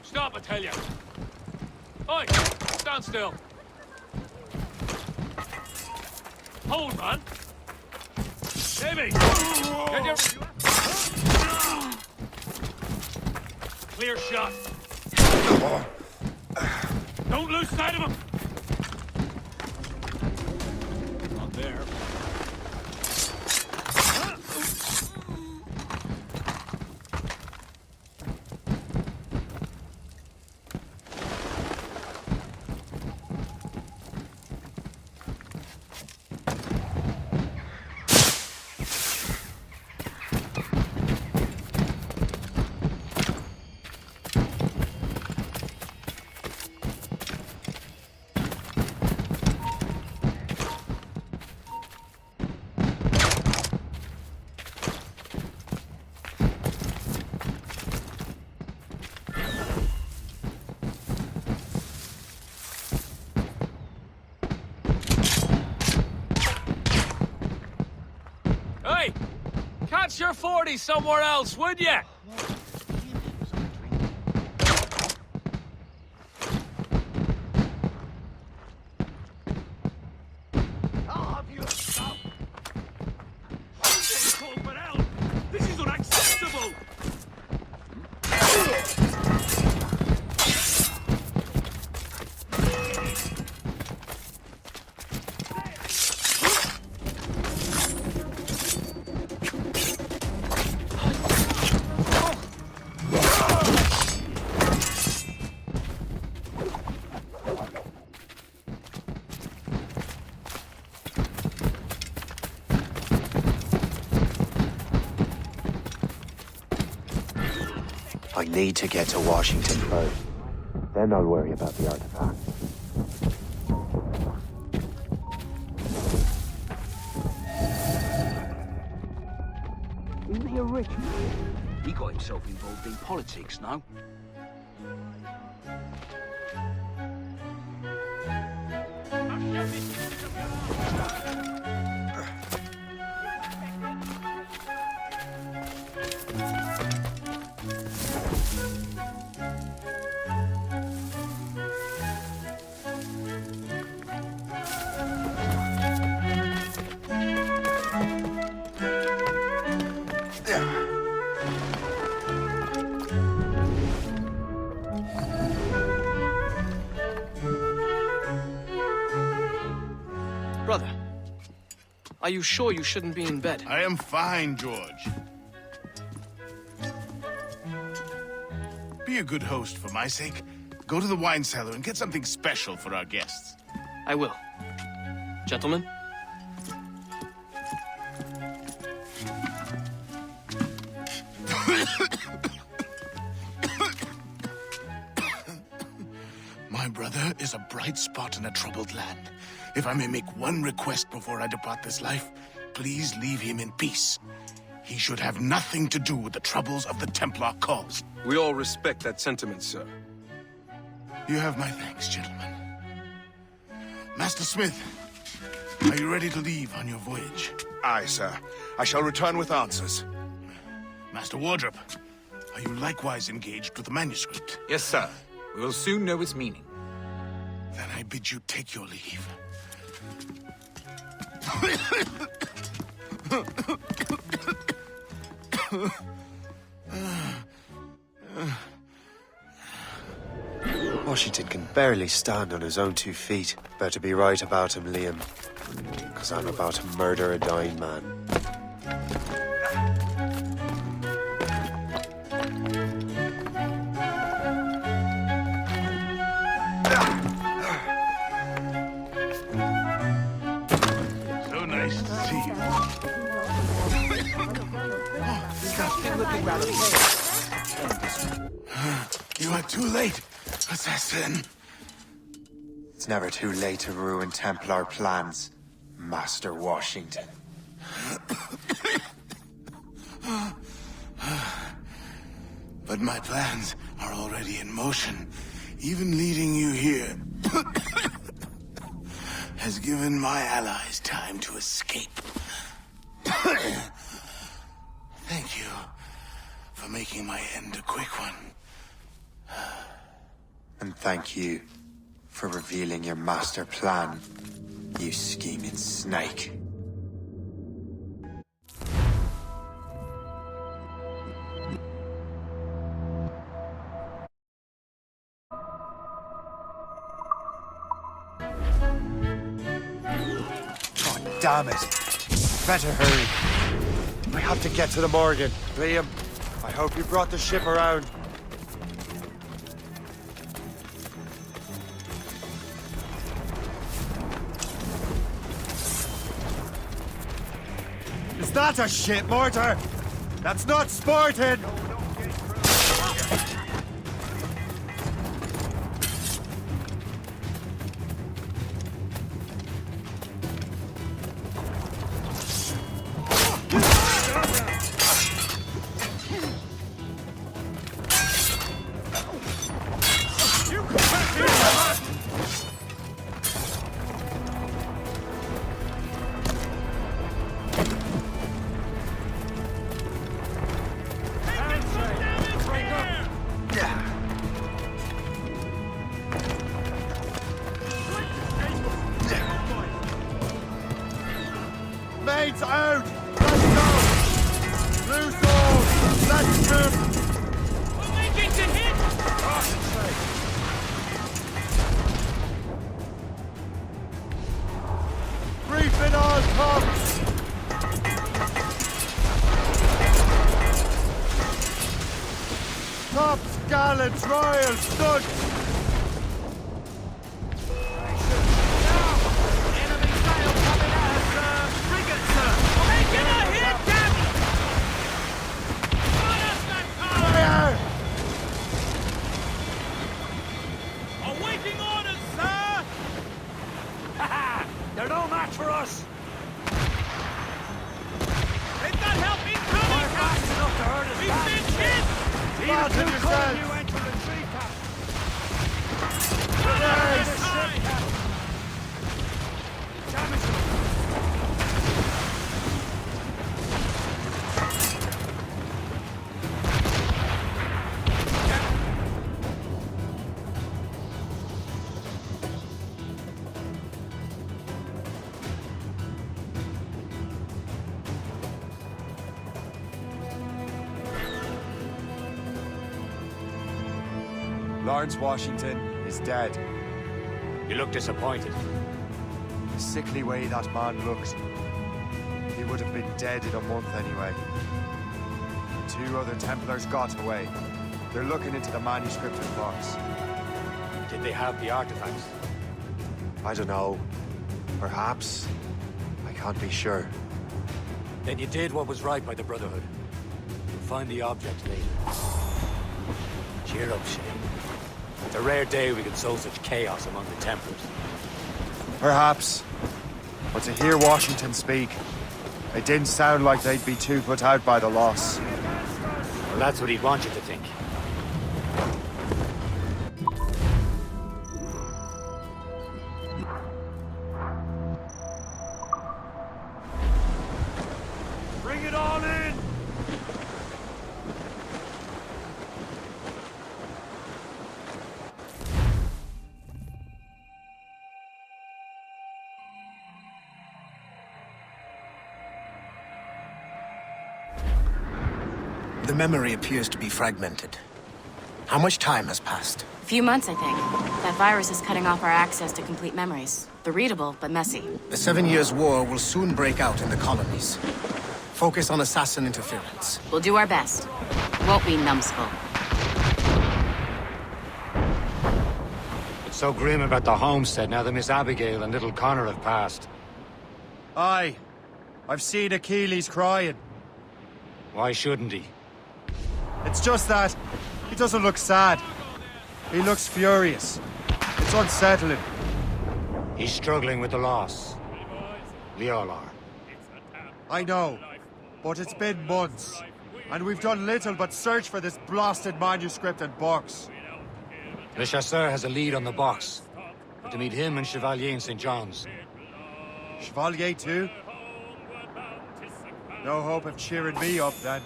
Stop, I tell you. Oi, stand still. Hold, man. Davey, get your... Clear shot. Don't lose sight of him. Not there. Hey! Catch your 40 somewhere else, would ya? I'll have you stop. This is unacceptable! I need to get to Washington first. Then I'll worry about the artifact. Isn't he a rich man? He got himself involved in politics, no? Brother, are you sure you shouldn't be in bed? I am fine, George. Be a good host for my sake. Go to the wine cellar and get something special for our guests. I will. Gentlemen? My brother is a bright spot in a troubled land. If I may make one request before I depart this life, please leave him in peace. He should have nothing to do with the troubles of the Templar cause. We all respect that sentiment, sir. You have my thanks, gentlemen. Master Smith, are you ready to leave on your voyage? Aye, sir. I shall return with answers. Master Wardrop, Are you likewise engaged with the manuscript? Yes, sir. We will soon know its meaning. Then I bid you take your leave. Washington can barely stand on his own 2 feet. Better be right about him, Liam. Because I'm about to murder a dying man. So nice to see you. You are too late, assassin. It's never too late to ruin Templar plans, Master Washington. But my plans are already in motion. Even leading you here has given my allies time to escape. Thank you for making my end a quick one. And thank you for revealing your master plan, you scheming snake. God damn it. Better hurry. I have to get to the Morgan. Liam, I hope you brought the ship around. Is that a ship mortar? That's not sporting! Mates out! Let's go! Loose all! Let's move! We're making to hit! Concentrate! Briefing all tops! Tops, gallants, royals, studs! Awaiting orders, sir! They're no match for us! They've got help incoming! We're fast enough to hurt us. We've been hit! Even too cold, you enter retreat, Captain! Damage them! Lawrence Washington is dead. You look disappointed. The sickly way that man looks. He would have been dead in a month anyway. 2 other Templars got away. They're looking into the manuscripted box. Did they have the artifacts? I don't know. Perhaps. I can't be sure. Then you did what was right by the Brotherhood. You'll find the object later. Cheer up, Shay. It's a rare day we can sow such chaos among the Templars. Perhaps. But to hear Washington speak, it didn't sound like they'd be too put out by the loss. Well, that's what he'd want you to think. Bring it all in! The memory appears to be fragmented. How much time has passed? A few months, I think. That virus is cutting off our access to complete memories. They're readable, but messy. The 7 Years' War will soon break out in the colonies. Focus on assassin interference. We'll do our best. Won't be, numbskull. It's so grim about the homestead now that Miss Abigail and little Connor have passed. Aye. I've seen Achilles crying. Why shouldn't he? It's just that he doesn't look sad. He looks furious. It's unsettling. He's struggling with the loss. We all are. I know, but it's been months, and we've done little but search for this blasted manuscript and box. Le Chasseur has a lead on the box. But to meet him and Chevalier in St. John's. Chevalier too? No hope of cheering me up then.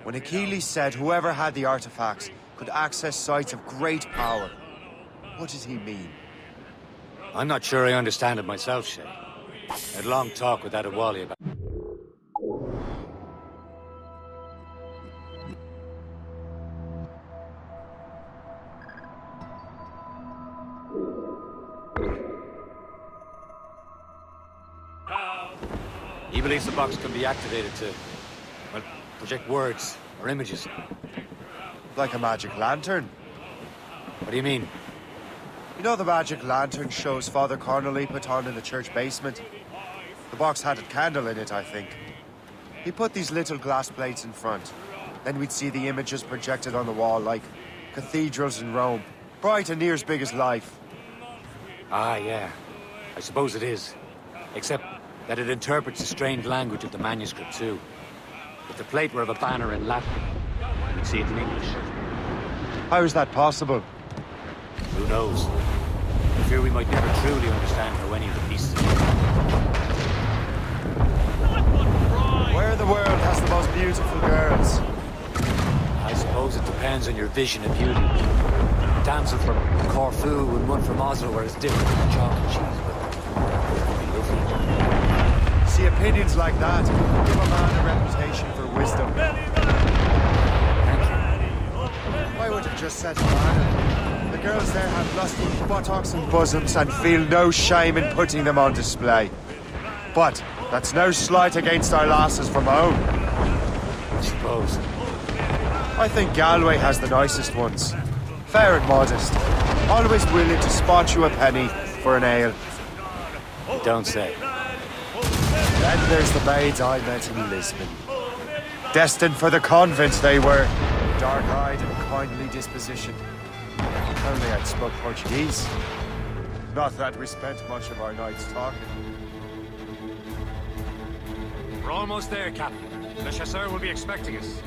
When Achilles said whoever had the artifacts could access sites of great power, what did he mean? I'm not sure I understand it myself, Shay. I had a long talk with Adewale about... He believes the box can be activated to, well, project words or images. Like a magic lantern? What do you mean? You know the magic lantern shows Father Connolly put on in the church basement? The box had a candle in it, I think. He put these little glass plates in front. Then we'd see the images projected on the wall like cathedrals in Rome. Bright and near as big as life. Ah, yeah. I suppose it is. Except that it interprets the strange language of the manuscript, too. If the plate were of a banner in Latin, we'd see it in English. How is that possible? Who knows? I fear we might never truly understand how any of the pieces are. Where in the world has the most beautiful girls? I suppose it depends on your vision of beauty. A damsel from Corfu and one from Oslo are as different as chocolate cheese, but lovely. See, opinions like that give a man a reputation for wisdom. I would have just said banner. The girls there have lusty buttocks and bosoms and feel no shame in putting them on display. But that's no slight against our lasses from home. I suppose. I think Galway has the nicest ones. Fair and modest. Always willing to spot you a penny for an ale. You don't say. Then there's the maids I met in Lisbon. Destined for the convent they were. Dark-eyed and kindly disposition. If only I'd spoke Portuguese. Not that we spent much of our nights talking. We're almost there, Captain. Le Chasseur will be expecting us.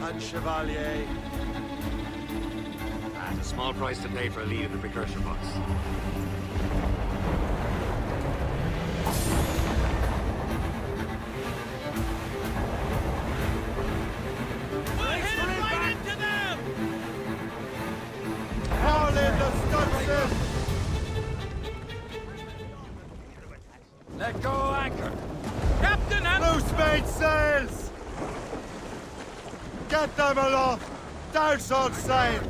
And Chevalier. At a small price to pay for a lead in the precursor box. Let go anchor. Captain and... Loose mainsails! Get them aloft! Douse on sail!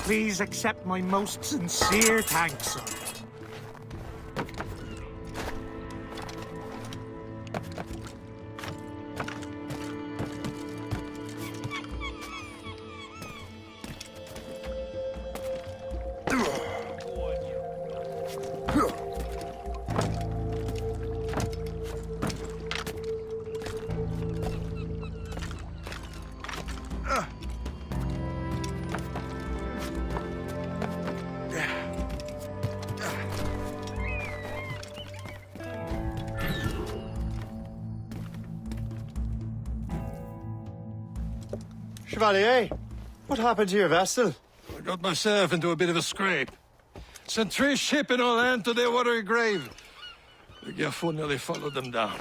Please accept my most sincere thanks, sir. Chevalier, what happened to your vessel? I got myself into a bit of a scrape. Sent 3 ships in our land to their watery grave. The Gerfaut nearly followed them down.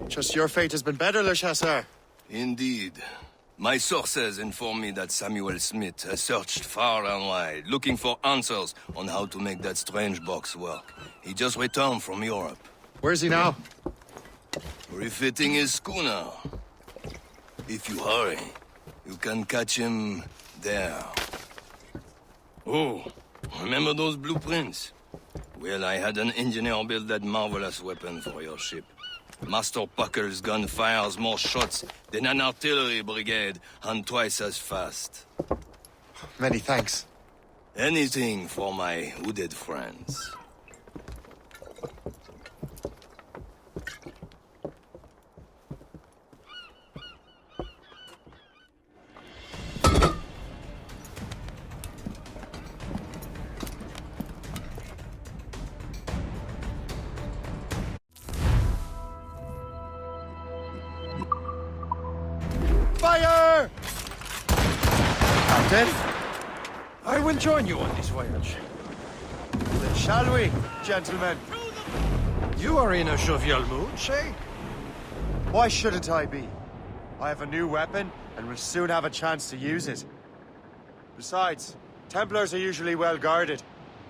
Just your fate has been better, Le Chasseur. Indeed. My sources inform me that Samuel Smith has searched far and wide, looking for answers on how to make that strange box work. He just returned from Europe. Where's he now? Refitting his schooner. If you hurry, you can catch him there. Oh, remember those blueprints? Well, I had an engineer build that marvelous weapon for your ship. Master Puckle's gun fires more shots than an artillery brigade, and twice as fast. Many thanks. Anything for my hooded friends. Fire! Captain, I will join you on this voyage. Then shall we, gentlemen? You are in a jovial mood, Shay? Why shouldn't I be? I have a new weapon, and will soon have a chance to use it. Besides, Templars are usually well guarded,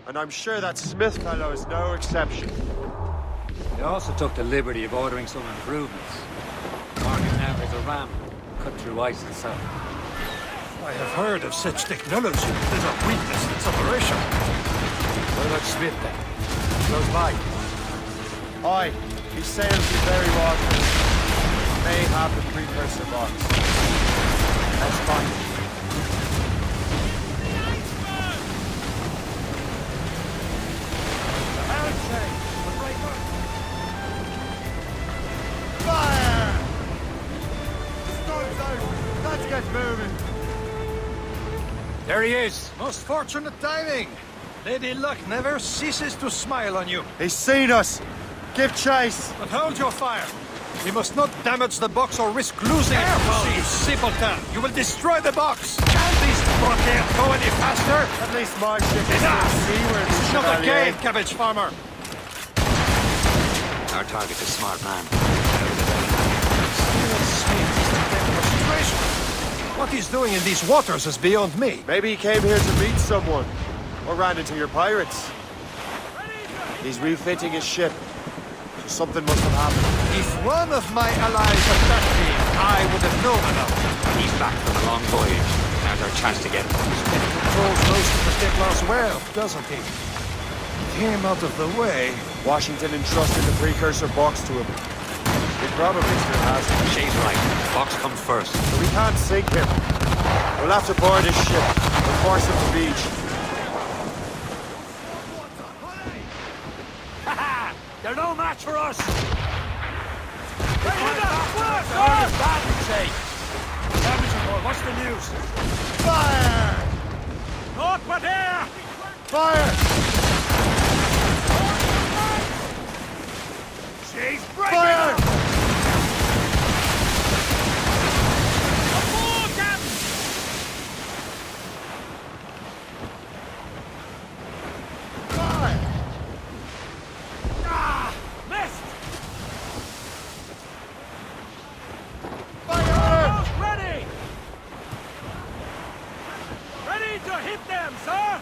and I'm sure that Smith fellow is no exception. He also took the liberty of ordering some improvements. Marking now is a ram, cut through ice and salt. I have heard of such technology. There's a weakness in its operation. What about Smith then? Close by. Aye, he sails in very waters. May have the precursor box. Let's find it. The handshake! The breaker! Fire! The storm's out! Let's get moving! There he is. Most fortunate timing. Lady Luck never ceases to smile on you. He's seen us! Give chase! But hold your fire. We must not damage the box or risk losing it. You simpleton! You will destroy the box! Can't these blockades go any faster? At least my ship is Enough! seaward, It's not a Chevalier. game, cabbage farmer. Our target's a smart man. What he's doing in these waters is beyond me. Maybe he came here to meet someone. Or ran into your pirates. He's refitting his ship. So something must have happened. If one of my allies had that team, I would have known about it. He's back from a long voyage. Now's our chance to get him. Smith controls most of the Templars well, doesn't he? Came out of the way. Washington entrusted the precursor box to him. He probably still has it. Shay's right. Box comes first. So we can't sink him. We'll have to board his ship and force him to beach. They're no match for us! What's the news? Fire! Not but here! Fire! She's breaking Fire! up! Aboard, Captain! Fire! Ah! Missed! Fire! Ready! Ready to hit them, sir!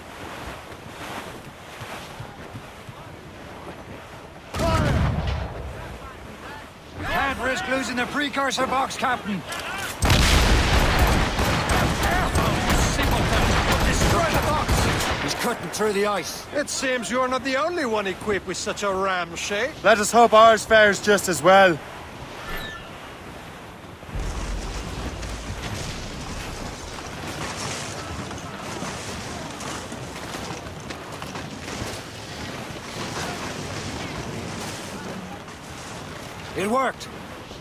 Can't risk losing the precursor box, Captain. Destroy the box. He's cutting through the ice. It seems you're not the only one equipped with such a ram, Shay. Let us hope ours fares just as well. It worked.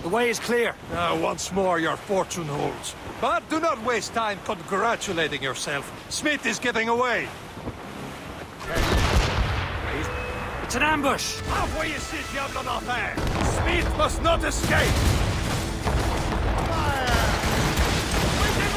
The way is clear. Now, once more, your fortune holds. But do not waste time congratulating yourself. Smith is getting away. It's an ambush. Envoyez ces diables en enfer! Smith must not escape. We can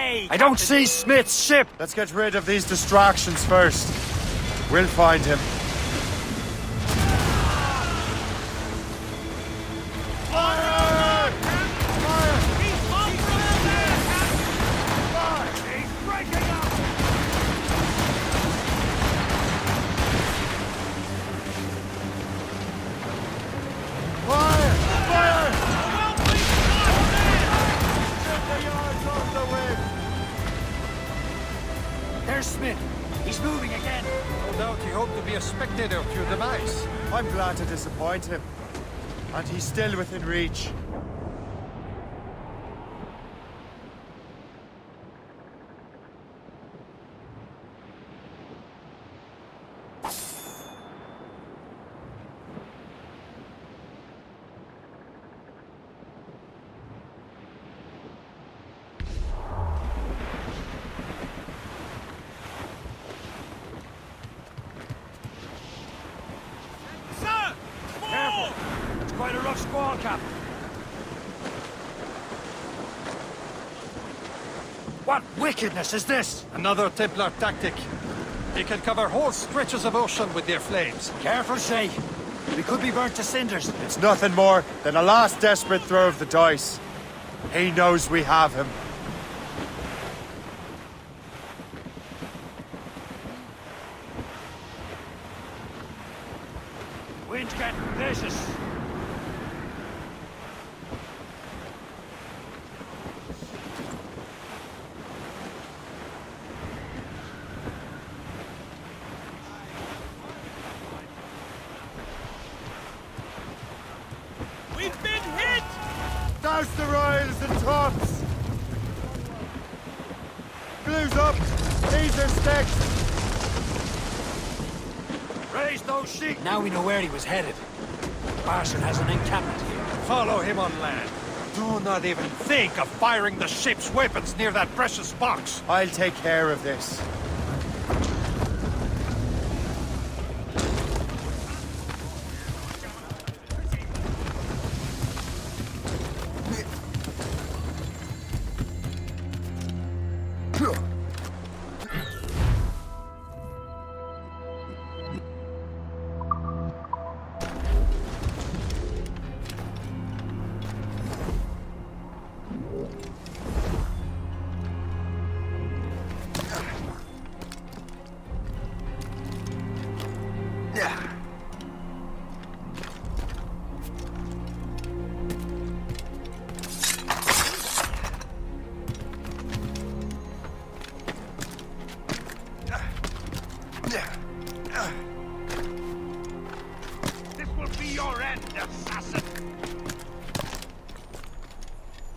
way! I don't see Smith's ship! Let's get rid of these distractions first. We'll find him. Fire! Fire! He's breaking up! Fire! Fire! There's Smith. He's moving again. No doubt he hoped to be a spectator to your demise. I'm glad to disappoint him. And he's still within reach. Sir! Careful! It's quite a rough squall, Captain. What wickedness is this? Another Templar tactic. They can cover whole stretches of ocean with their flames. Careful, Shay. We could be burnt to cinders. It's nothing more than a last desperate throw of the dice. He knows we have him. Wind's getting vicious. We've been hit! Douse the royals and tops! Blues up! These are sticks! Raise those sheets! Now we know where he was headed. Bastard has an encampment here. Follow him on land. Do not even think of firing the ship's weapons near that precious box. I'll take care of this. This will be your end, assassin!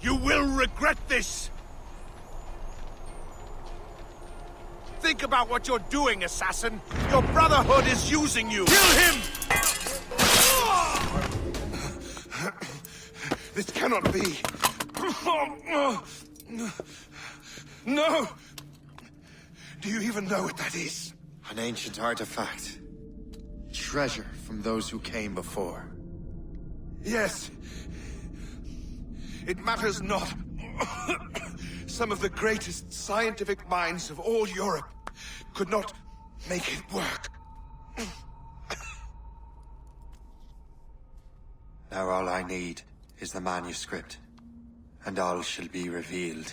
You will regret this! Think about what you're doing, assassin! Your Brotherhood is using you! Kill him! This cannot be. No! Do you even know what that is? An ancient artifact. Treasure from those who came before. Yes. It matters not. Some of the greatest scientific minds of all Europe could not make it work. Now all I need is the manuscript, and all shall be revealed.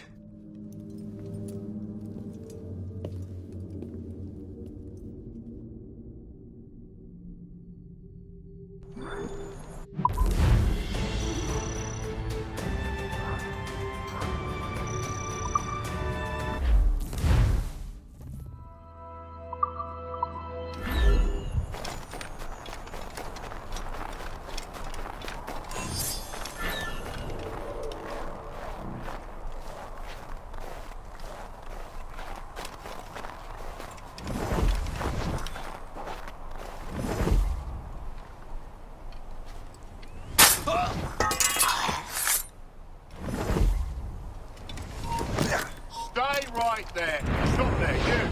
Stay right there. Stop there, you.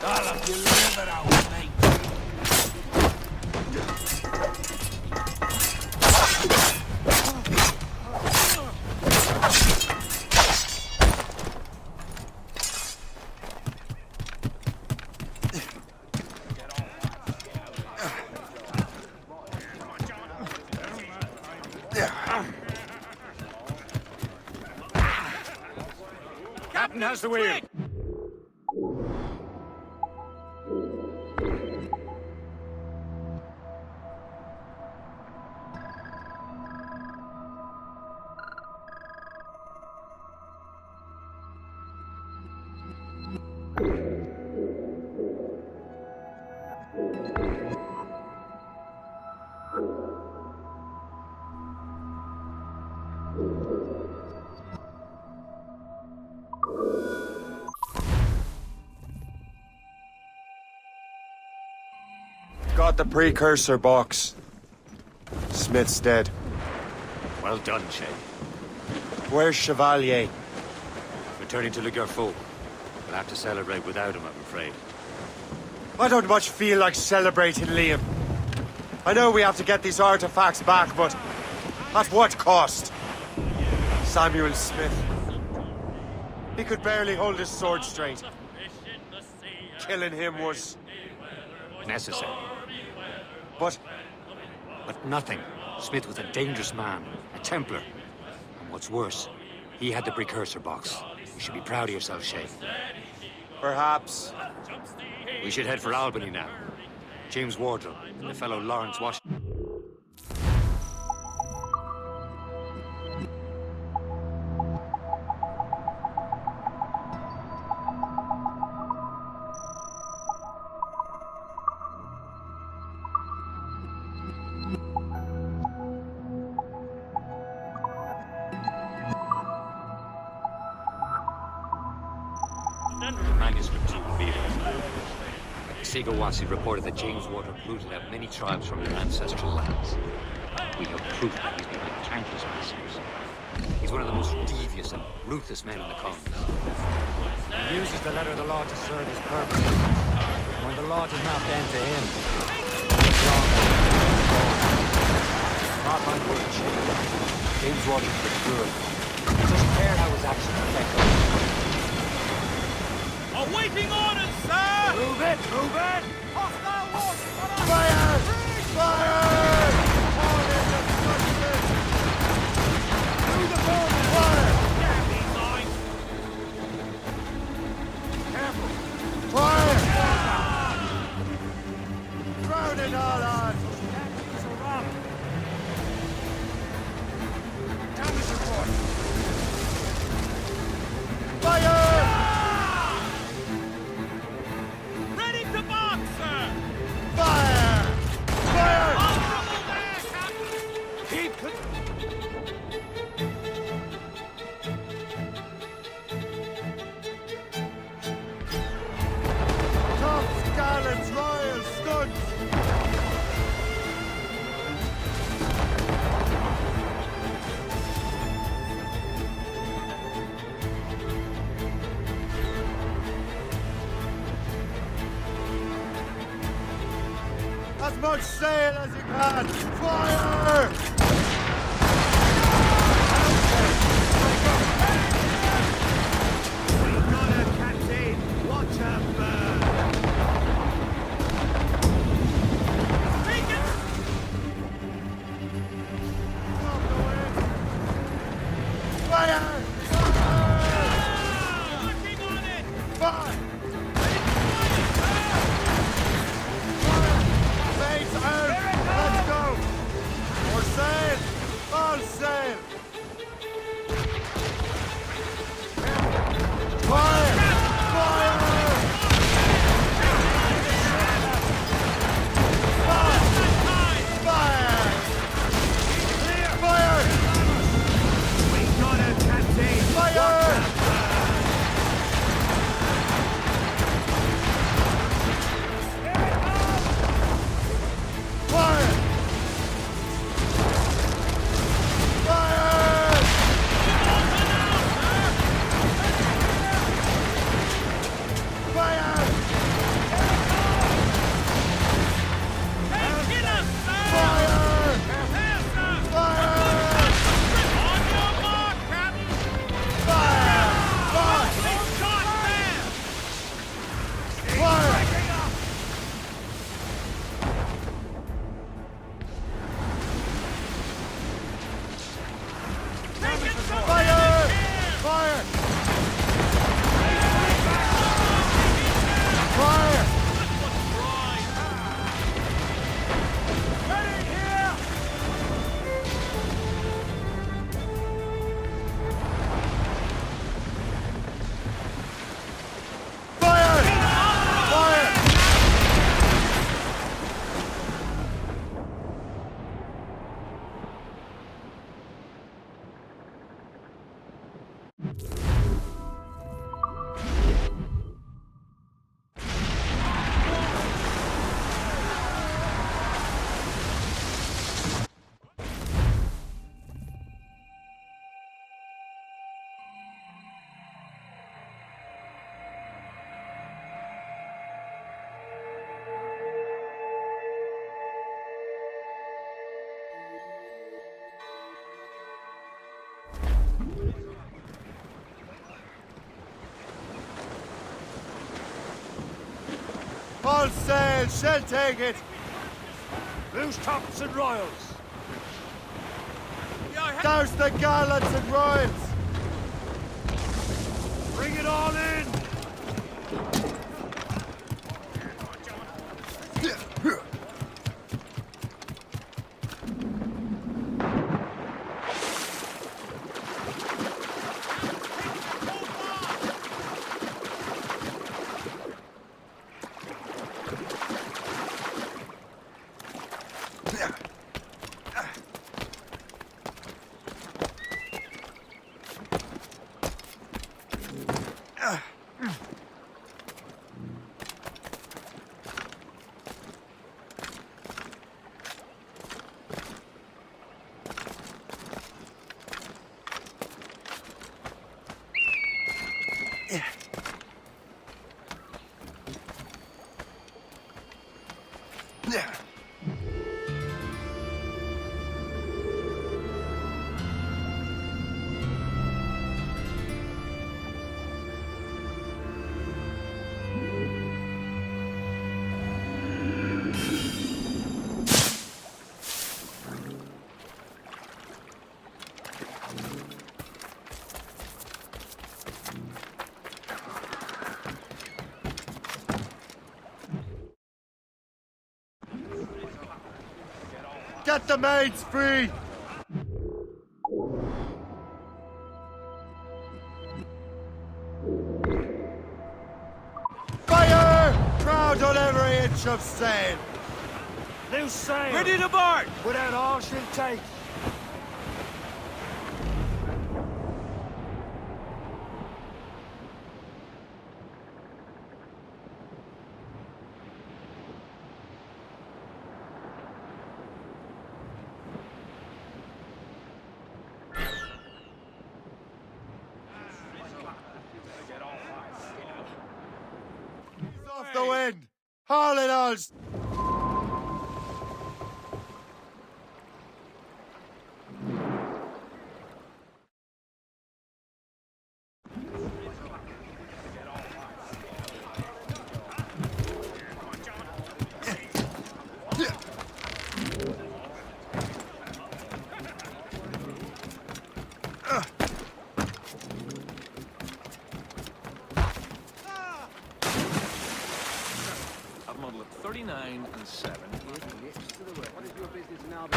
I'll have your liver out, mate. Captain has the wheel. Got the precursor box. Smith's dead. Well done, Shay. Where's Chevalier? Returning to Le Garfou. We'll have to celebrate without him, I'm afraid. I don't much feel like celebrating, Liam. I know we have to get these artifacts back, but at what cost? Samuel Smith. He could barely hold his sword straight. Killing him was... necessary. But nothing. Smith was a dangerous man, a Templar. And what's worse, he had the precursor box. You should be proud of yourself, Shay. Perhaps. We should head for Albany now. James Wardle and the fellow Lawrence Washington. Manuscript 2 revealed. Sigawasi reported that James Wardle rooted out many tribes from their ancestral lands. We have proof that he's behind countless massacres. He's one of the most devious and ruthless men in the colonies. He uses the letter of the law to serve his purpose. When the law does not bend to him, not my word, James Wardle's pretty good. He doesn't care how his actions affect us. Awaiting orders, sir! Move it! Move it! Hostile water! Fire! Fire! Through the border! Fire! Damn these eyes! Careful! Fire! Crowded all on! Damage report! Fire! Fire! Keep... Tops, gallants, royals, studs! As much sail as you can! Fire! We got her, Captain! Watch her burn! Take it! Fire! Working on it! Fire! Let's go! For All sail, shall take it. Loose tops and royals. Douse the gallants and royals. Bring it all in. Get the maids free! Fire! Crowd on every inch of sail! Loose sail. Ready to board! Put out all she'll take. Off the wind! Haul it all! I've modeled at 39 and 7. What is your business now?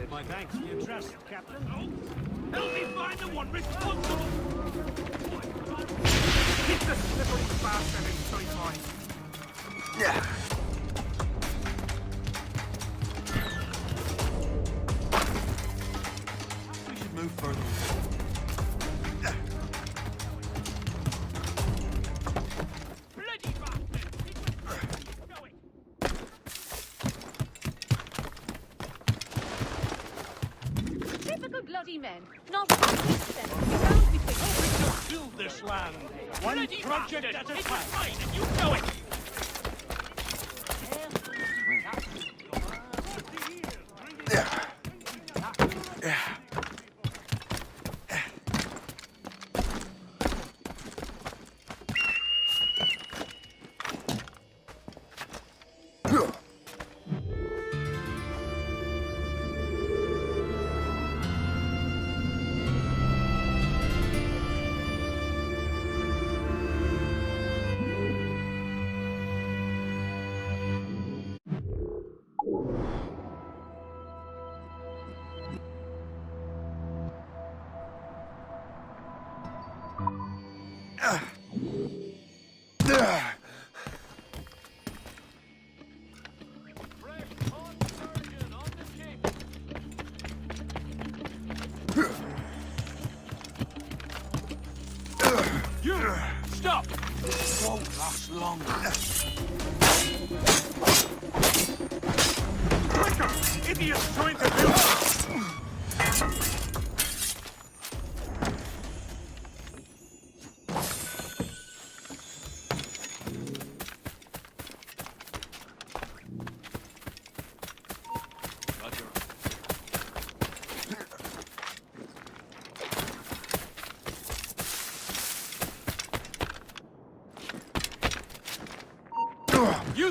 My thanks for your trust, Captain. Help me find the one responsible! Keep the slippery bastard in sight line. Yeah. We should move further. Bloody bastard! Going! Typical bloody men. Not one them. Round between. Build this land. One project at a time. It was mine and you know it. Stop! Won't last long. Quicker! Idiots trying to build...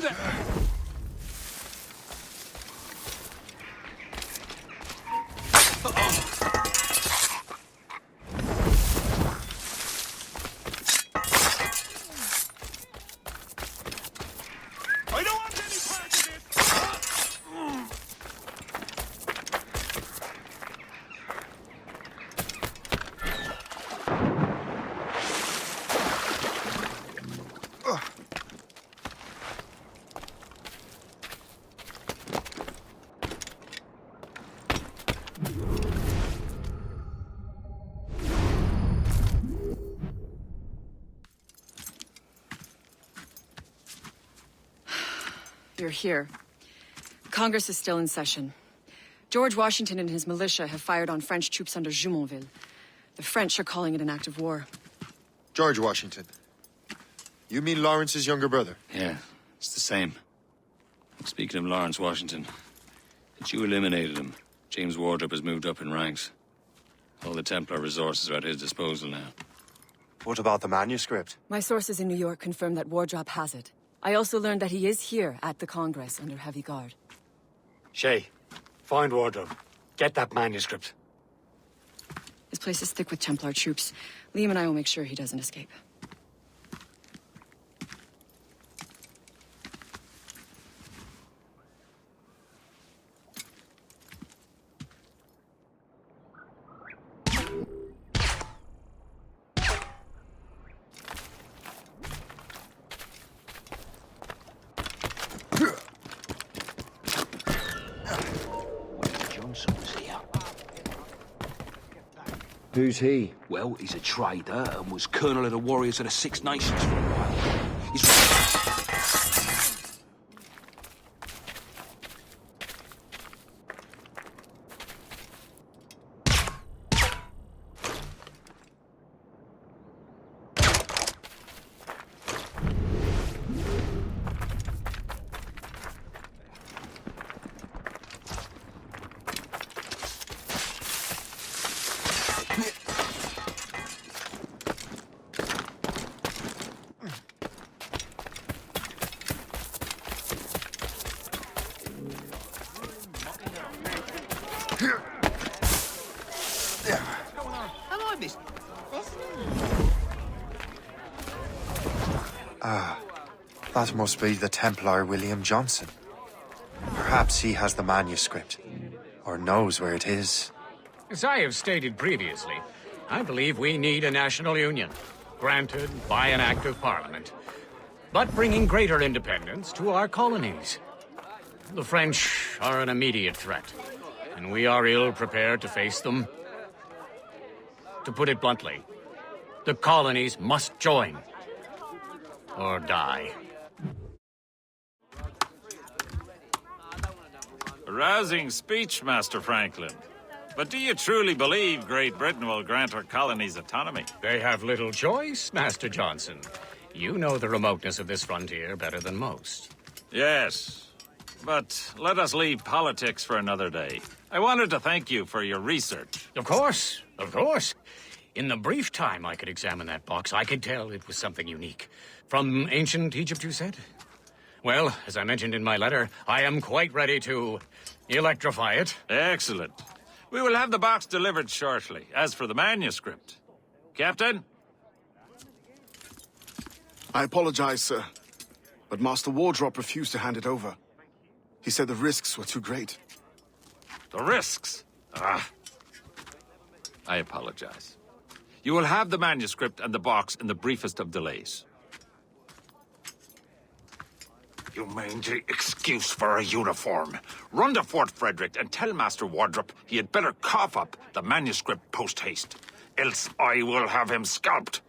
I don't want any part of this! You're here. Congress is still in session. George Washington and his militia have fired on French troops under Jumonville. The French are calling it an act of war. George Washington. You mean Lawrence's younger brother? Yeah, it's the same. Speaking of Lawrence Washington, since you eliminated him, James Wardrop has moved up in ranks. All the Templar resources are at his disposal now. What about the manuscript? My sources in New York confirm that Wardrop has it. I also learned that he is here at the Congress under heavy guard. Shay, find Wardrop. Get that manuscript. His place is thick with Templar troops. Liam and I will make sure he doesn't escape. Who's he? Well, he's a trader and was colonel of the warriors of the Six Nations for a while. He's... That must be the Templar William Johnson. Perhaps he has the manuscript, or knows where it is. As I have stated previously, I believe we need a national union, granted by an act of parliament, but bringing greater independence to our colonies. The French are an immediate threat, and we are ill prepared to face them. To put it bluntly, the colonies must join, or die. A rousing speech, Master Franklin. But do you truly believe Great Britain will grant her colonies autonomy? They have little choice, Master Johnson. You know the remoteness of this frontier better than most. Yes, but let us leave politics for another day. I wanted to thank you for your research. Of course, of course. In the brief time I could examine that box, I could tell it was something unique. From ancient Egypt, you said? Well, as I mentioned in my letter, I am quite ready to electrify it. Excellent. We will have the box delivered shortly. As for the manuscript... Captain? I apologize, sir. But Master Wardrop refused to hand it over. He said the risks were too great. The risks? Ah. I apologize. You will have the manuscript and the box in the briefest of delays. You mangy excuse for a uniform. Run to Fort Frederick and tell Master Wardrop he had better cough up the manuscript post-haste. Else I will have him scalped.